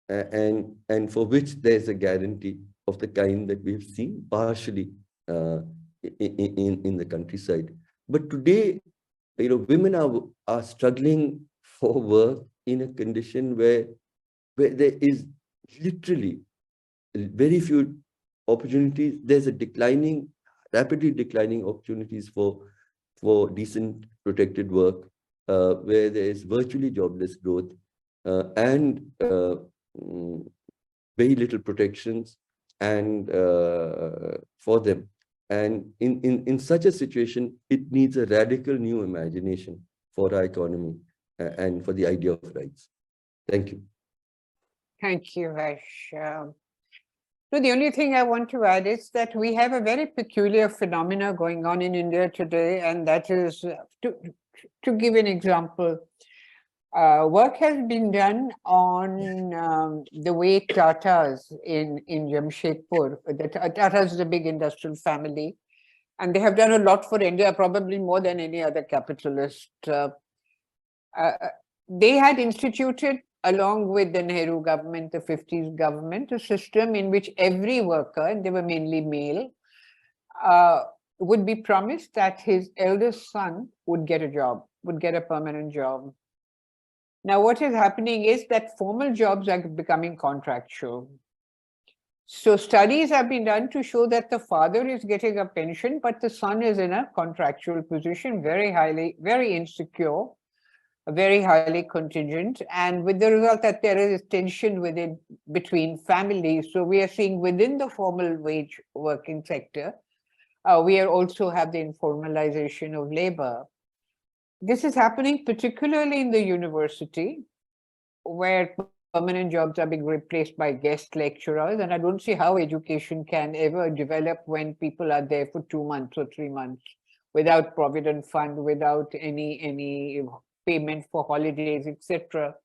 and for which there's a guarantee of the kind that we've seen partially in the countryside. But today, women are struggling for work in a condition where there is literally very few opportunities. There's a rapidly declining opportunities for decent protected work, where there is virtually jobless growth, and very little protections and for them. And in such a situation, it needs a radical new imagination for our economy and for the idea of rights. Thank you. Thank you, Harsh. So the only thing I want to add is that we have a very peculiar phenomena going on in India today, and that is, to give an example, work has been done on the way Tatas in Jamshedpur. The Tatas is a big industrial family, and they have done a lot for India, probably more than any other capitalist. They had instituted, along with the Nehru government, the 50s government, a system in which every worker, and they were mainly male, would be promised that his eldest son would get a job, would get a permanent job. Now, what is happening is that formal jobs are becoming contractual. So studies have been done to show that the father is getting a pension, but the son is in a contractual position, very insecure, very highly contingent, and with the result that there is tension between families. So we are seeing within the formal wage working sector, we are also have the informalization of labor. This is happening particularly in the university, where permanent jobs are being replaced by guest lecturers, and I don't see how education can ever develop when people are there for 2 months or 3 months without provident fund, without any payment for holidays, etc.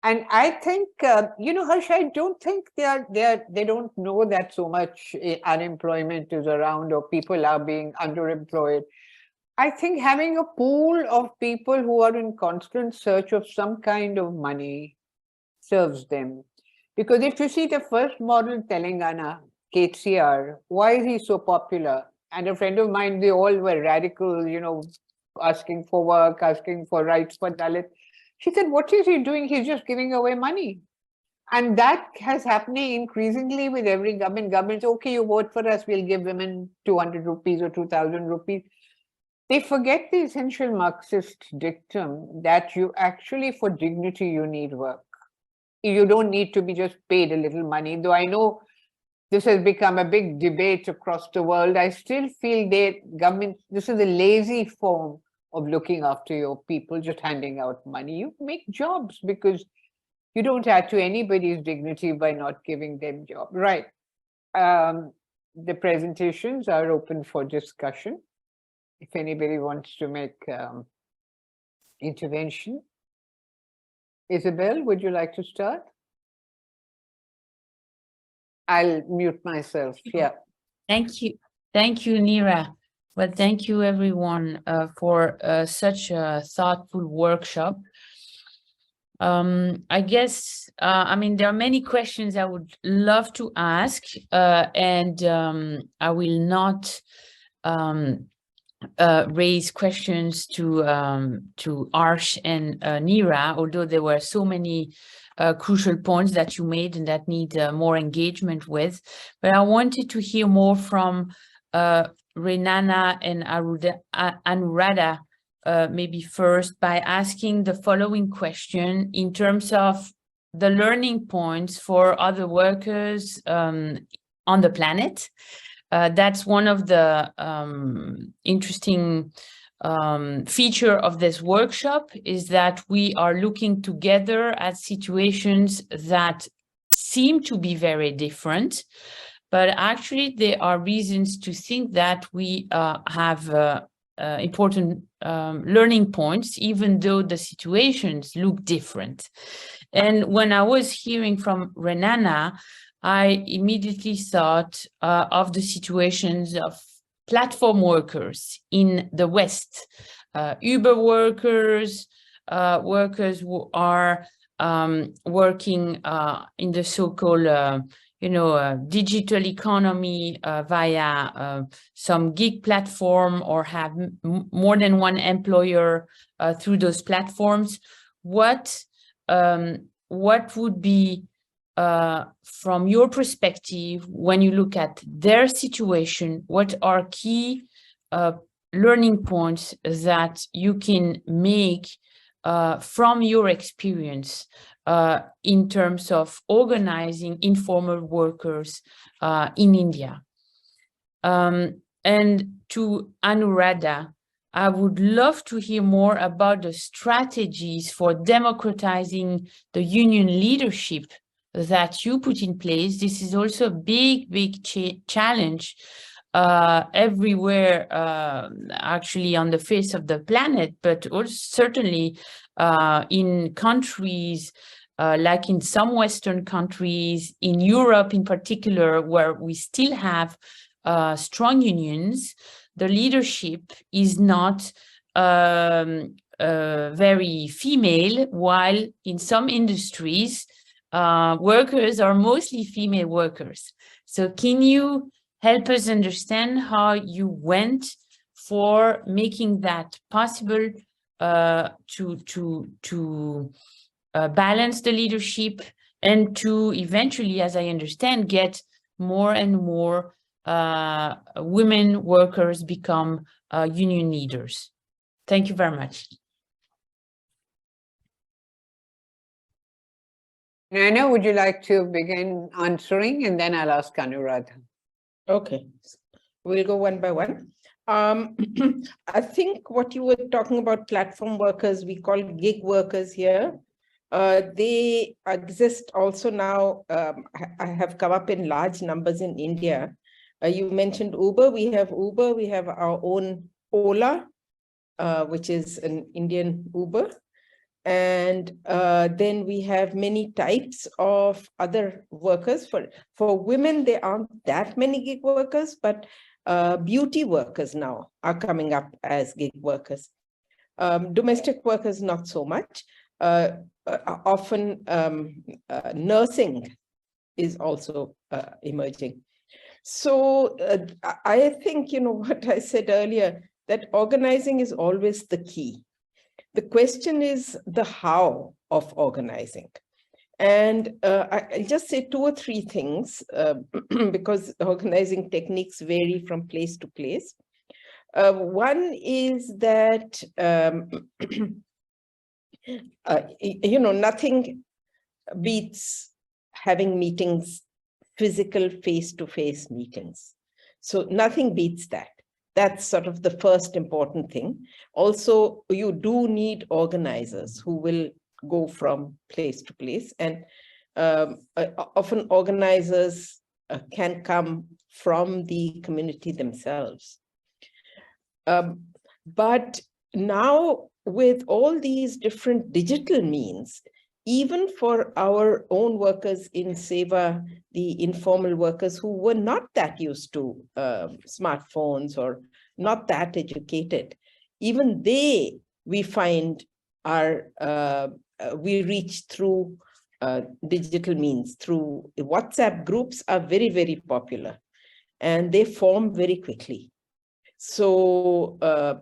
And I think, Harsh, I don't think they don't know that so much unemployment is around or people are being underemployed. I think having a pool of people who are in constant search of some kind of money serves them. Because if you see the first model, Telangana, KCR, why is he so popular? And a friend of mine, they all were radical, asking for work, asking for rights for Dalit. She said, what is he doing? He's just giving away money. And that has happening increasingly with every government. Governments, okay, you vote for us, we'll give women 200 rupees or 2,000 rupees. They forget the essential Marxist dictum that you actually, for dignity, you need work. You don't need to be just paid a little money. Though I know this has become a big debate across the world, I still feel government, this is a lazy form of looking after your people, just handing out money. You make jobs because you don't add to anybody's dignity by not giving them jobs. Right. The presentations are open for discussion. If anybody wants to make intervention. Isabel, would you like to start? I'll mute myself. Yeah. Thank you. Thank you, Neera. Well, thank you, everyone, for such a thoughtful workshop. I guess, there are many questions I would love to ask, and I will not raise questions to Harsh and Neera, although there were so many crucial points that you made and that need more engagement with. But I wanted to hear more from Renana and Anuradha, maybe first by asking the following question in terms of the learning points for other workers on the planet. That's one of the interesting feature of this workshop is that we are looking together at situations that seem to be very different, but actually there are reasons to think that we have important learning points, even though the situations look different. And when I was hearing from Renana, I immediately thought of the situations of platform workers in the West, Uber workers, workers who are working in the so-called, digital economy via some gig platform, or have more than one employer through those platforms. What would be, from your perspective, when you look at their situation, what are key learning points that you can make from your experience in terms of organizing informal workers in India? And to Anuradha, I would love to hear more about the strategies for democratizing the union leadership that you put in place. This is also a big challenge everywhere, actually on the face of the planet, but also certainly in countries like in some Western countries, in Europe in particular, where we still have strong unions. The leadership is not very female, while in some industries, workers are mostly female workers. So can you help us understand how you went for making that possible to balance the leadership, and to eventually, as I understand, get more and more women workers become union leaders? Thank you very much. Nana, would you like to begin answering, and then I'll ask Anuradha? Okay, we'll go one by one. I think what you were talking about, platform workers, we call gig workers here. They exist also now. I have come up in large numbers in India. You mentioned Uber. We have Uber. We have our own Ola, which is an Indian Uber. And then we have many types of other workers. For women, there aren't that many gig workers, but beauty workers now are coming up as gig workers. Domestic workers, not so much. Often nursing is also emerging. So I think, what I said earlier, that organizing is always the key. The question is the how of organizing. And I'll just say 2 or 3 things because organizing techniques vary from place to place. One is that, nothing beats having meetings, physical face-to-face meetings. So nothing beats that. That's sort of the first important thing. Also, you do need organizers who will go from place to place. And often organizers can come from the community themselves. But now, with all these different digital means, even for our own workers in SEWA, the informal workers who were not that used to smartphones or not that educated, even they, we find, are we reach through digital means. Through WhatsApp groups are very, very popular, and they form very quickly. So,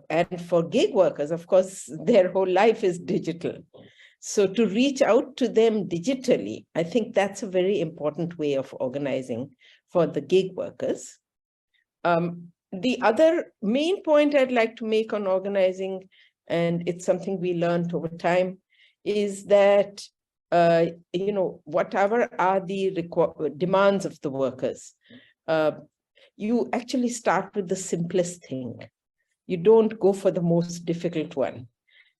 and for gig workers, of course, their whole life is digital. So to reach out to them digitally, I think that's a very important way of organizing for the gig workers. The other main point I'd like to make on organizing, and it's something we learned over time, is that, whatever are the demands of the workers, you actually start with the simplest thing. you don't go for the most difficult one,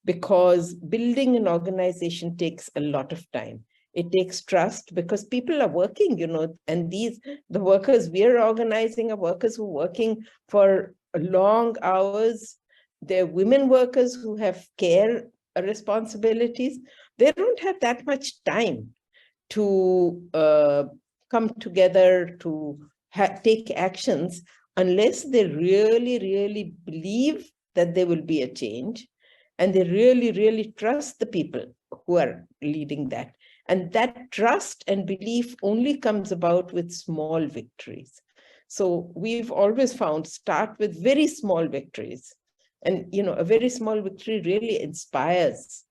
because building an organization takes a lot of time. It takes trust, because people are working, and the workers we are organizing are workers who are working for long hours. They're women workers who have care responsibilities. They don't have that much time to come together to take actions unless they really, really believe that there will be a change, and they really, really trust the people who are leading that. And that trust and belief only comes about with small victories. So we've always found, start with very small victories. And, a very small victory really inspires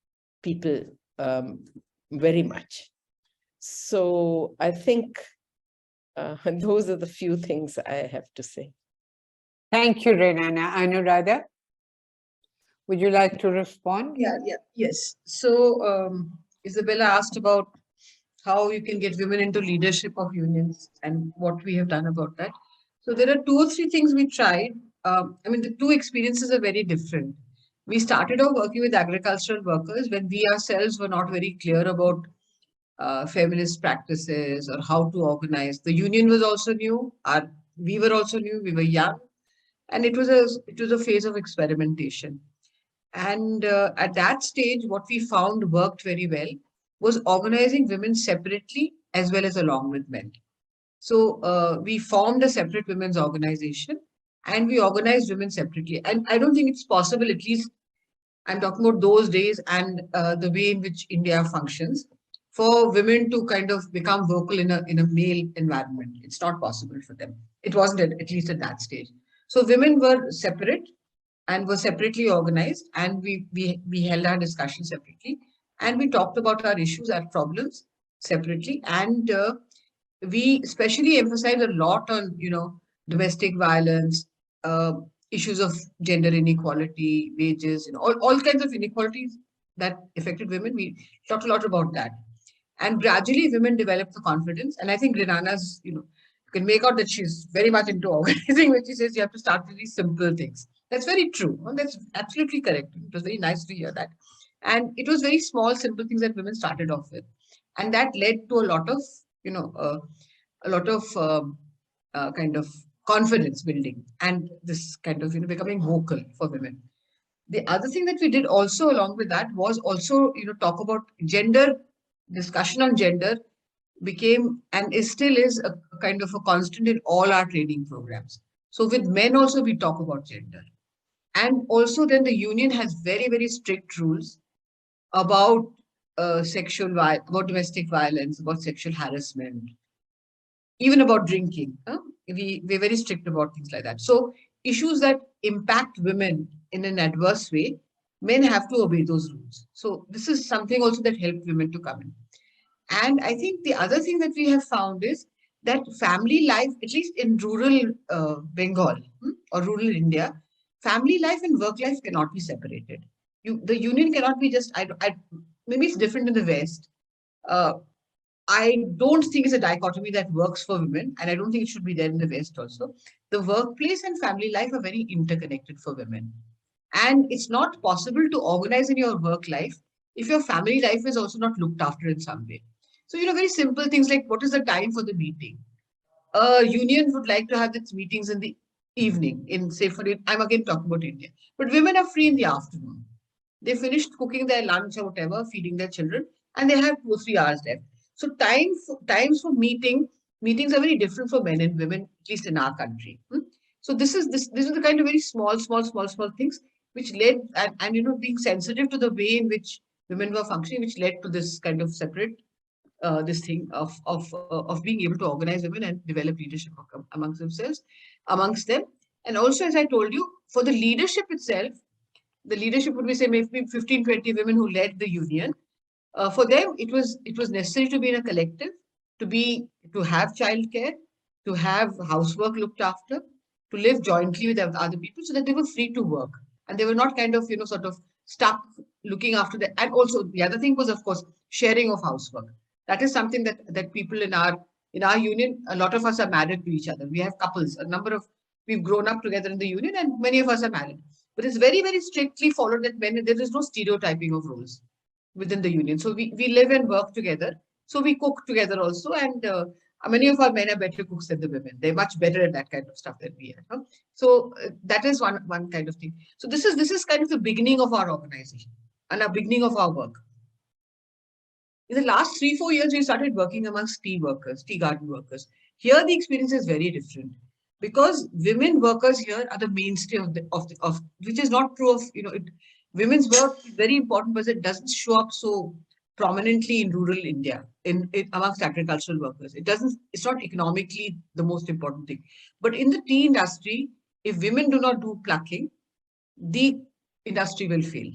people very much. So I think those are the few things I have to say. Thank you, Renana. Anuradha, would you like to respond? Yes. So Isabella asked about how you can get women into leadership of unions and what we have done about that. So there are 2 or 3 things we tried. The 2 experiences are very different. We started off working with agricultural workers when we ourselves were not very clear about feminist practices or how to organize. The union was also new. We were also new. We were young, and it was a phase of experimentation. And at that stage, what we found worked very well was organizing women separately as well as along with men. So we formed a separate women's organization, and we organized women separately. And I don't think it's possible, at least I'm talking about those days and the way in which India functions, for women to kind of become vocal in a male environment. It's not possible for them. It wasn't at least at that stage. So women were separate and were separately organized, and we held our discussion separately, and we talked about our issues, our problems separately, and we especially emphasized a lot on domestic violence, issues of gender inequality, wages, all kinds of inequalities that affected women. We talked a lot about that, and gradually women developed the confidence. And I think Renana's, you can make out that she's very much into organizing when she says you have to start with these simple things. That's very true. And that's absolutely correct. It was very nice to hear that. And it was very small, simple things that women started off with. And that led to a lot of, kind of confidence building and this kind of, becoming vocal for women. The other thing that we did also along with that was also, talk about gender. Discussion on gender became and still is a kind of a constant in all our training programs. So with men also we talk about gender. And also then the union has very, very strict rules about about domestic violence, about sexual harassment, even about drinking. We're very strict about things like that. So issues that impact women in an adverse way, men have to obey those rules. So this is something also that helped women to come in. And I think the other thing that we have found is that family life, at least in rural Bengal or rural India, family life and work life cannot be separated. The union cannot be just, maybe it's different in the West. I don't think it's a dichotomy that works for women, and I don't think it should be there in the West also. The workplace and family life are very interconnected for women. And it's not possible to organize in your work life if your family life is also not looked after in some way. So, very simple things like what is the time for the meeting? A union would like to have its meetings in the evening, I'm again talking about India, but women are free in the afternoon. They finished cooking their lunch or whatever, feeding their children, and they have 2 or 3 hours left. So times for meetings are very different for men and women, at least in our country. So this is the kind of very small things which led, and being sensitive to the way in which women were functioning, which led to this kind of separate this thing of being able to organize women and develop leadership amongst them. And also, as I told you, for the leadership itself, the leadership would be, say, maybe 15, 20 women who led the union. For them, it was necessary to be in a collective, to have childcare, to have housework looked after, to live jointly with other people, so that they were free to work and they were not kind of sort of stuck looking after that. And also the other thing was, of course, sharing of housework. That is something that people in our union, a lot of us are married to each other. We have couples, we've grown up together in the union, and many of us are married. but it's very, very strictly followed that men, there is no stereotyping of roles within the union. So we live and work together. So we cook together also. And many of our men are better cooks than the women. They're much better at that kind of stuff than we are. Huh? So that is one kind of thing. So this is kind of the beginning of our organization and our beginning of our work. In the last 3-4 years, we started working amongst tea workers, tea garden workers. Here, the experience is very different because women workers here are the mainstay of which is not true of, women's work is very important, but it doesn't show up so prominently in rural India, in amongst agricultural workers. It's not economically the most important thing. But in the tea industry, if women do not do plucking, the industry will fail.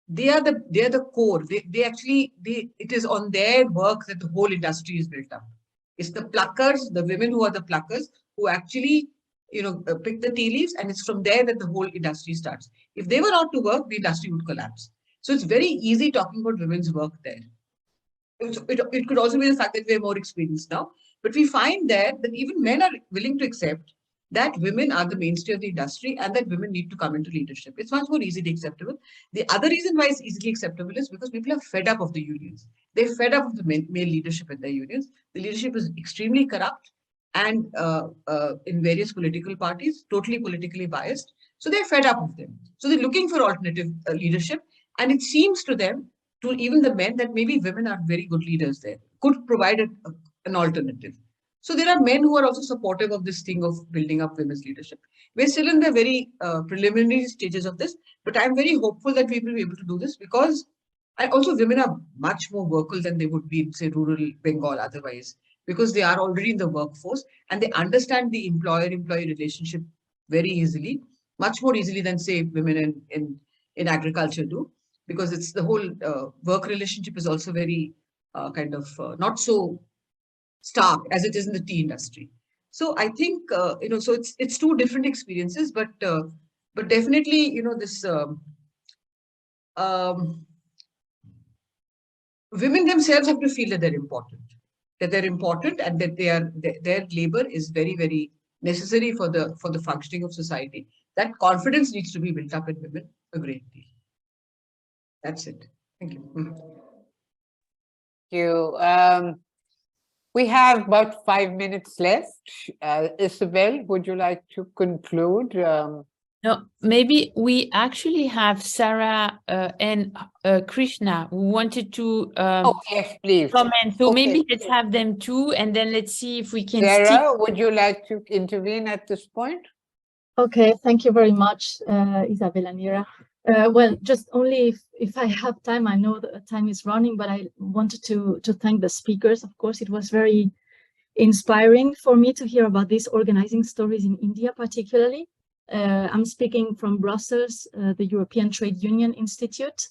They are the core. It is on their work that the whole industry is built up. It's the pluckers, the women who are the pluckers, who actually, pick the tea leaves, and it's from there that the whole industry starts. If they were not to work, the industry would collapse. So it's very easy talking about women's work there. It could also be the fact that we're more experienced now, but we find that even men are willing to accept that women are the mainstay of the industry and that women need to come into leadership. It's much more easily acceptable. The other reason why it's easily acceptable is because people are fed up of the unions. They're fed up of the male leadership in their unions. The leadership is extremely corrupt and in various political parties, totally politically biased. So they're fed up of them. So they're looking for alternative leadership. And it seems to them, to even the men, that maybe women are very good leaders there, could provide an alternative. So there are men who are also supportive of this thing of building up women's leadership. We're still in the very preliminary stages of this, but I'm very hopeful that we will be able to do this because also women are much more vocal than they would be in, say, rural Bengal otherwise, because they are already in the workforce and they understand the employer-employee relationship very easily, much more easily than, say, women in agriculture do, because it's the whole work relationship is also very not so stark as it is in the tea industry. So I think, so it's two different experiences, but definitely, this women themselves have to feel that they're important, and that their labor is very, very necessary for the functioning of society. That confidence needs to be built up in women a great deal. That's it. Thank you. Thank you. We have about 5 minutes left. Isabel, would you like to conclude? No, maybe we actually have Sarah and Krishna who wanted to Yes, please. comment. So Okay. maybe let's have them too, and then let's see if we can Sarah, would you like to intervene at this point? Okay, thank you very much, Isabel and Neera. Well, just only if I have time, I know the time is running, but I wanted to thank the speakers. Of course, it was very inspiring for me to hear about these organizing stories in India, particularly. I'm speaking from Brussels, the European Trade Union Institute.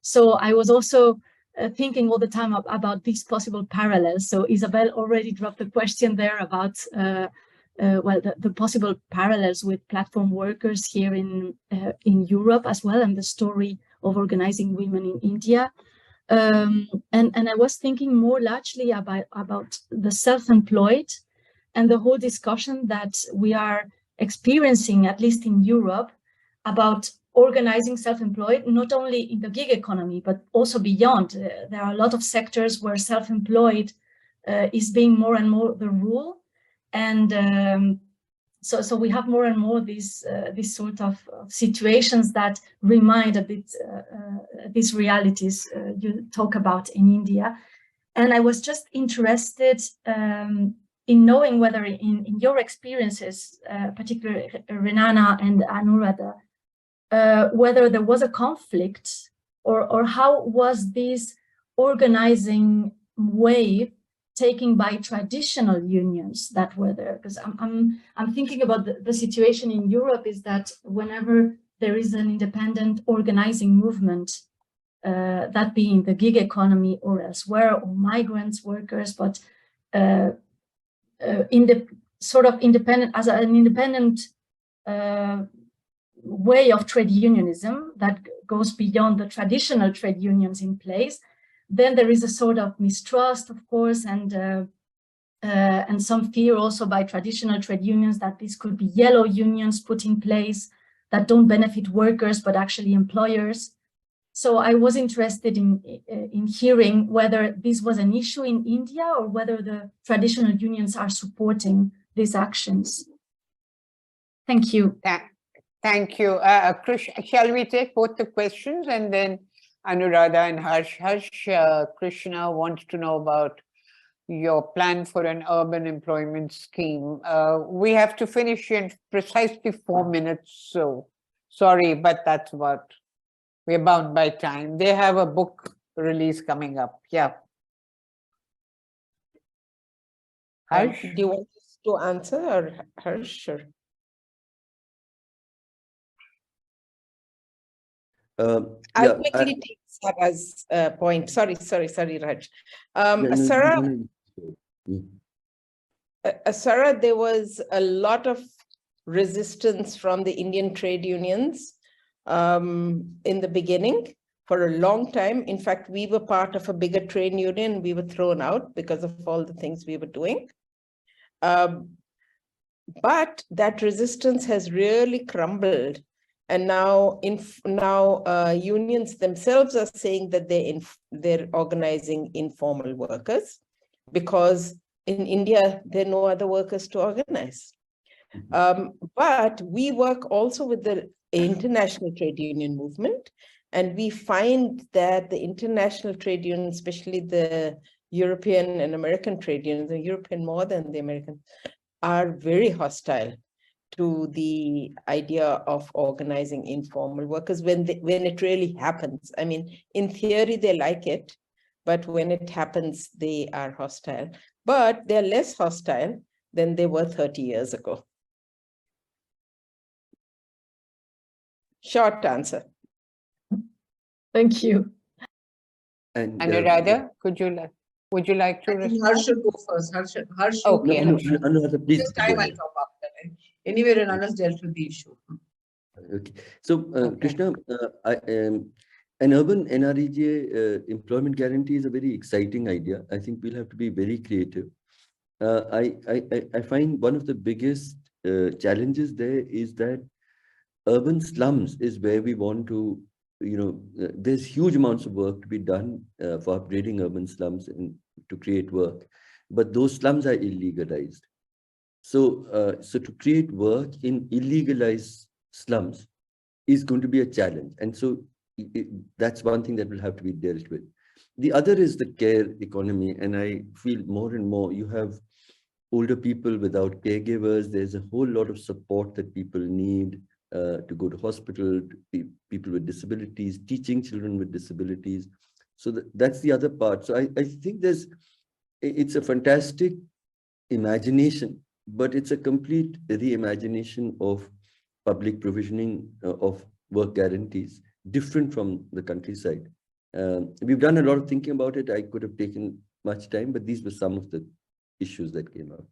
So I was also thinking all the time about these possible parallels. So Isabel already dropped the question there about the possible parallels with platform workers here in Europe as well, and the story of organizing women in India. And I was thinking more largely about the self-employed and the whole discussion that we are experiencing, at least in Europe, about organizing self-employed, not only in the gig economy, but also beyond. There are a lot of sectors where self-employed is being more and more the rule. And so we have more and more these sort of situations that remind a bit these realities you talk about in India. And I was just interested in knowing whether in your experiences, particularly Renana and Anuradha, whether there was a conflict or how was this organizing wave taken by traditional unions that were there? Because I'm thinking about the situation in Europe is that whenever there is an independent organizing movement, that being the gig economy or elsewhere, or migrants, workers, but in the sort of independent, as an independent way of trade unionism that goes beyond the traditional trade unions in place, then there is a sort of mistrust, of course, and some fear also by traditional trade unions that this could be yellow unions put in place that don't benefit workers, but actually employers. So I was interested in hearing whether this was an issue in India or whether the traditional unions are supporting these actions. Thank you. Thank you. Krish, shall we take both the questions and then Anuradha and Harsh? Krishna wants to know about your plan for an urban employment scheme. We have to finish in precisely 4 minutes, so sorry, but that's what we're bound by time. They have a book release coming up. Yeah. Harsh? Do you want us to answer or Harsh? Or? I'll quickly take Sarah's point. Sorry, Raj. Sarah, there was a lot of resistance from the Indian trade unions in the beginning for a long time. In fact, we were part of a bigger trade union. We were thrown out because of all the things we were doing. But that resistance has really crumbled. And now, unions themselves are saying that they're organizing informal workers because in India, there are no other workers to organize. But we work also with the international trade union movement. And we find that the international trade unions, especially the European and American trade unions, the European more than the American, are very hostile to the idea of organizing informal workers when it really happens. I mean, in theory, they like it, but when it happens, they are hostile. But they're less hostile than they were 30 years ago. Short answer. Thank you. And Anuradha, would you like to respond? Harsh should go first. Harsh Okay. Anuradha, please. This time I'll come after. Right? Anyway, Renana's dealt with the issue. Okay. So, Krishna, an urban NREGA employment guarantee is a very exciting idea. I think we'll have to be very creative. I find one of the biggest challenges there is that urban slums is where we want to, there's huge amounts of work to be done for upgrading urban slums and to create work, but those slums are illegalized. So, to create work in illegalized slums is going to be a challenge. And so that's one thing that will have to be dealt with. The other is the care economy. And I feel more and more you have older people without caregivers. There's a whole lot of support that people need to go to hospital, people with disabilities, teaching children with disabilities. So that's the other part. So I think it's a fantastic imagination, but it's a complete reimagination of public provisioning of work guarantees, different from the countryside. We've done a lot of thinking about it. I could have taken much time, but these were some of the issues that came out.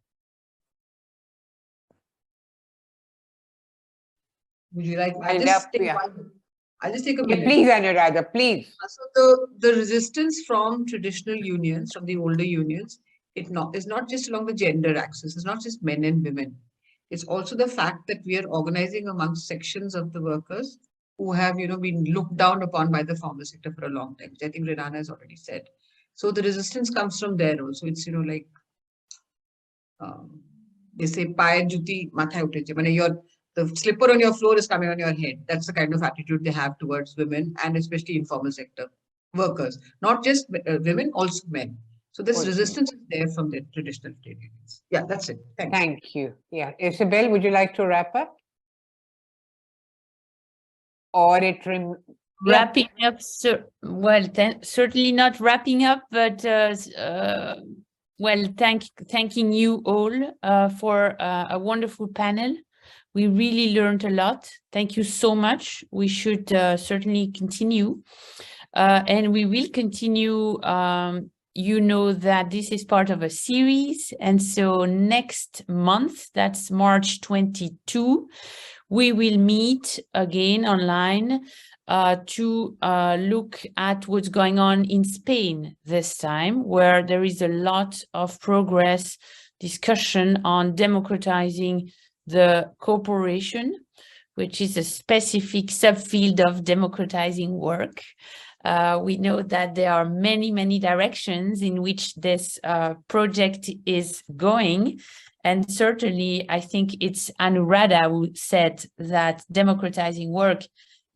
Would you like? I'll just take a minute. Please, Anuradha, please. So the resistance from traditional unions, from the older unions, is not just along the gender axis. It's not just men and women. It's also the fact that we are organizing amongst sections of the workers who have, been looked down upon by the formal sector for a long time, which I think Renana has already said. So the resistance comes from there also. It's, like, they say, "Paya juti matha uteche." When the slipper on your floor is coming on your head. That's the kind of attitude they have towards women and especially informal sector workers. Not just women, also men. So this resistance is there from the traditional trade unions. Yeah, that's it. Thanks. Thank you. Yeah. Isabel, would you like to wrap up? Or wrapping up, certainly not wrapping up, but thanking you all for a wonderful panel. We really learned a lot. Thank you so much. We should certainly continue. And we will continue. You know that this is part of a series. And so next month, that's March 22, we will meet again online to look at what's going on in Spain this time, where there is a lot of progress, discussion on democratizing the cooperation. which is a specific subfield of democratizing work. We know that there are many, many directions in which this project is going. And certainly, I think it's Anuradha who said that democratizing work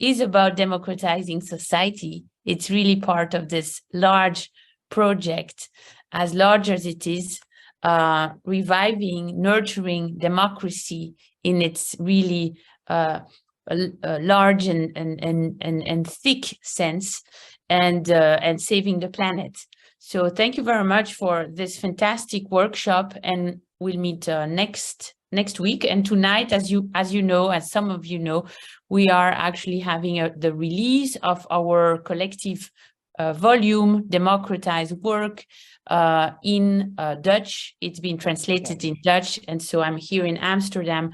is about democratizing society. It's really part of this large project, as large as it is, reviving, nurturing democracy in its really large and thick sense, and saving the planet. So thank you very much for this fantastic workshop, and we'll meet next week. And tonight, as you know, as some of you know, we are actually having the release of our collective volume, Democratized Work, in Dutch. It's been translated in Dutch, and so I'm here in Amsterdam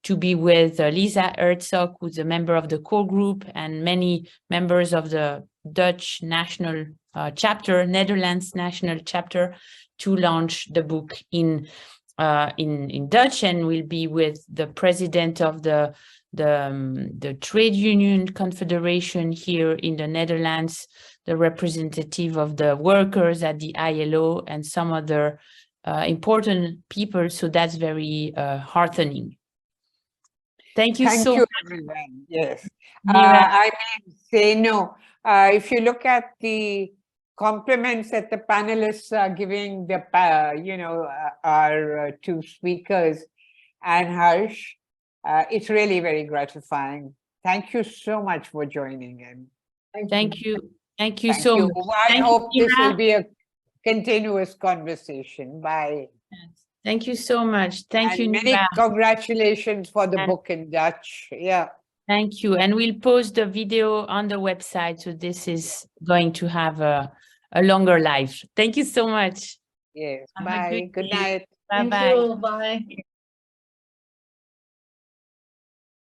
to be with Lisa Herzog, who's a member of the core group, and many members of the Dutch national chapter, Netherlands national chapter, to launch the book in Dutch, and we'll be with the president of the trade union confederation here in the Netherlands, the representative of the workers at the ILO, and some other important people. So that's very heartening. Thank you so much, everyone. Yes. Neera. I may say no. If you look at the compliments that the panelists are giving the, our two speakers and Harsh, it's really very gratifying. Thank you so much for joining in. Thank you. Thank you so much. I hope this Neera. will be a continuous conversation. Bye. Thank you so much. Thank you, Many Neera. congratulations for the book in Dutch. Yeah. Thank you. And we'll post the video on the website. So this is going to have a longer life. Thank you so much. Yes. Have a Bye. good Good day. night. Bye-bye. Thank you. Bye.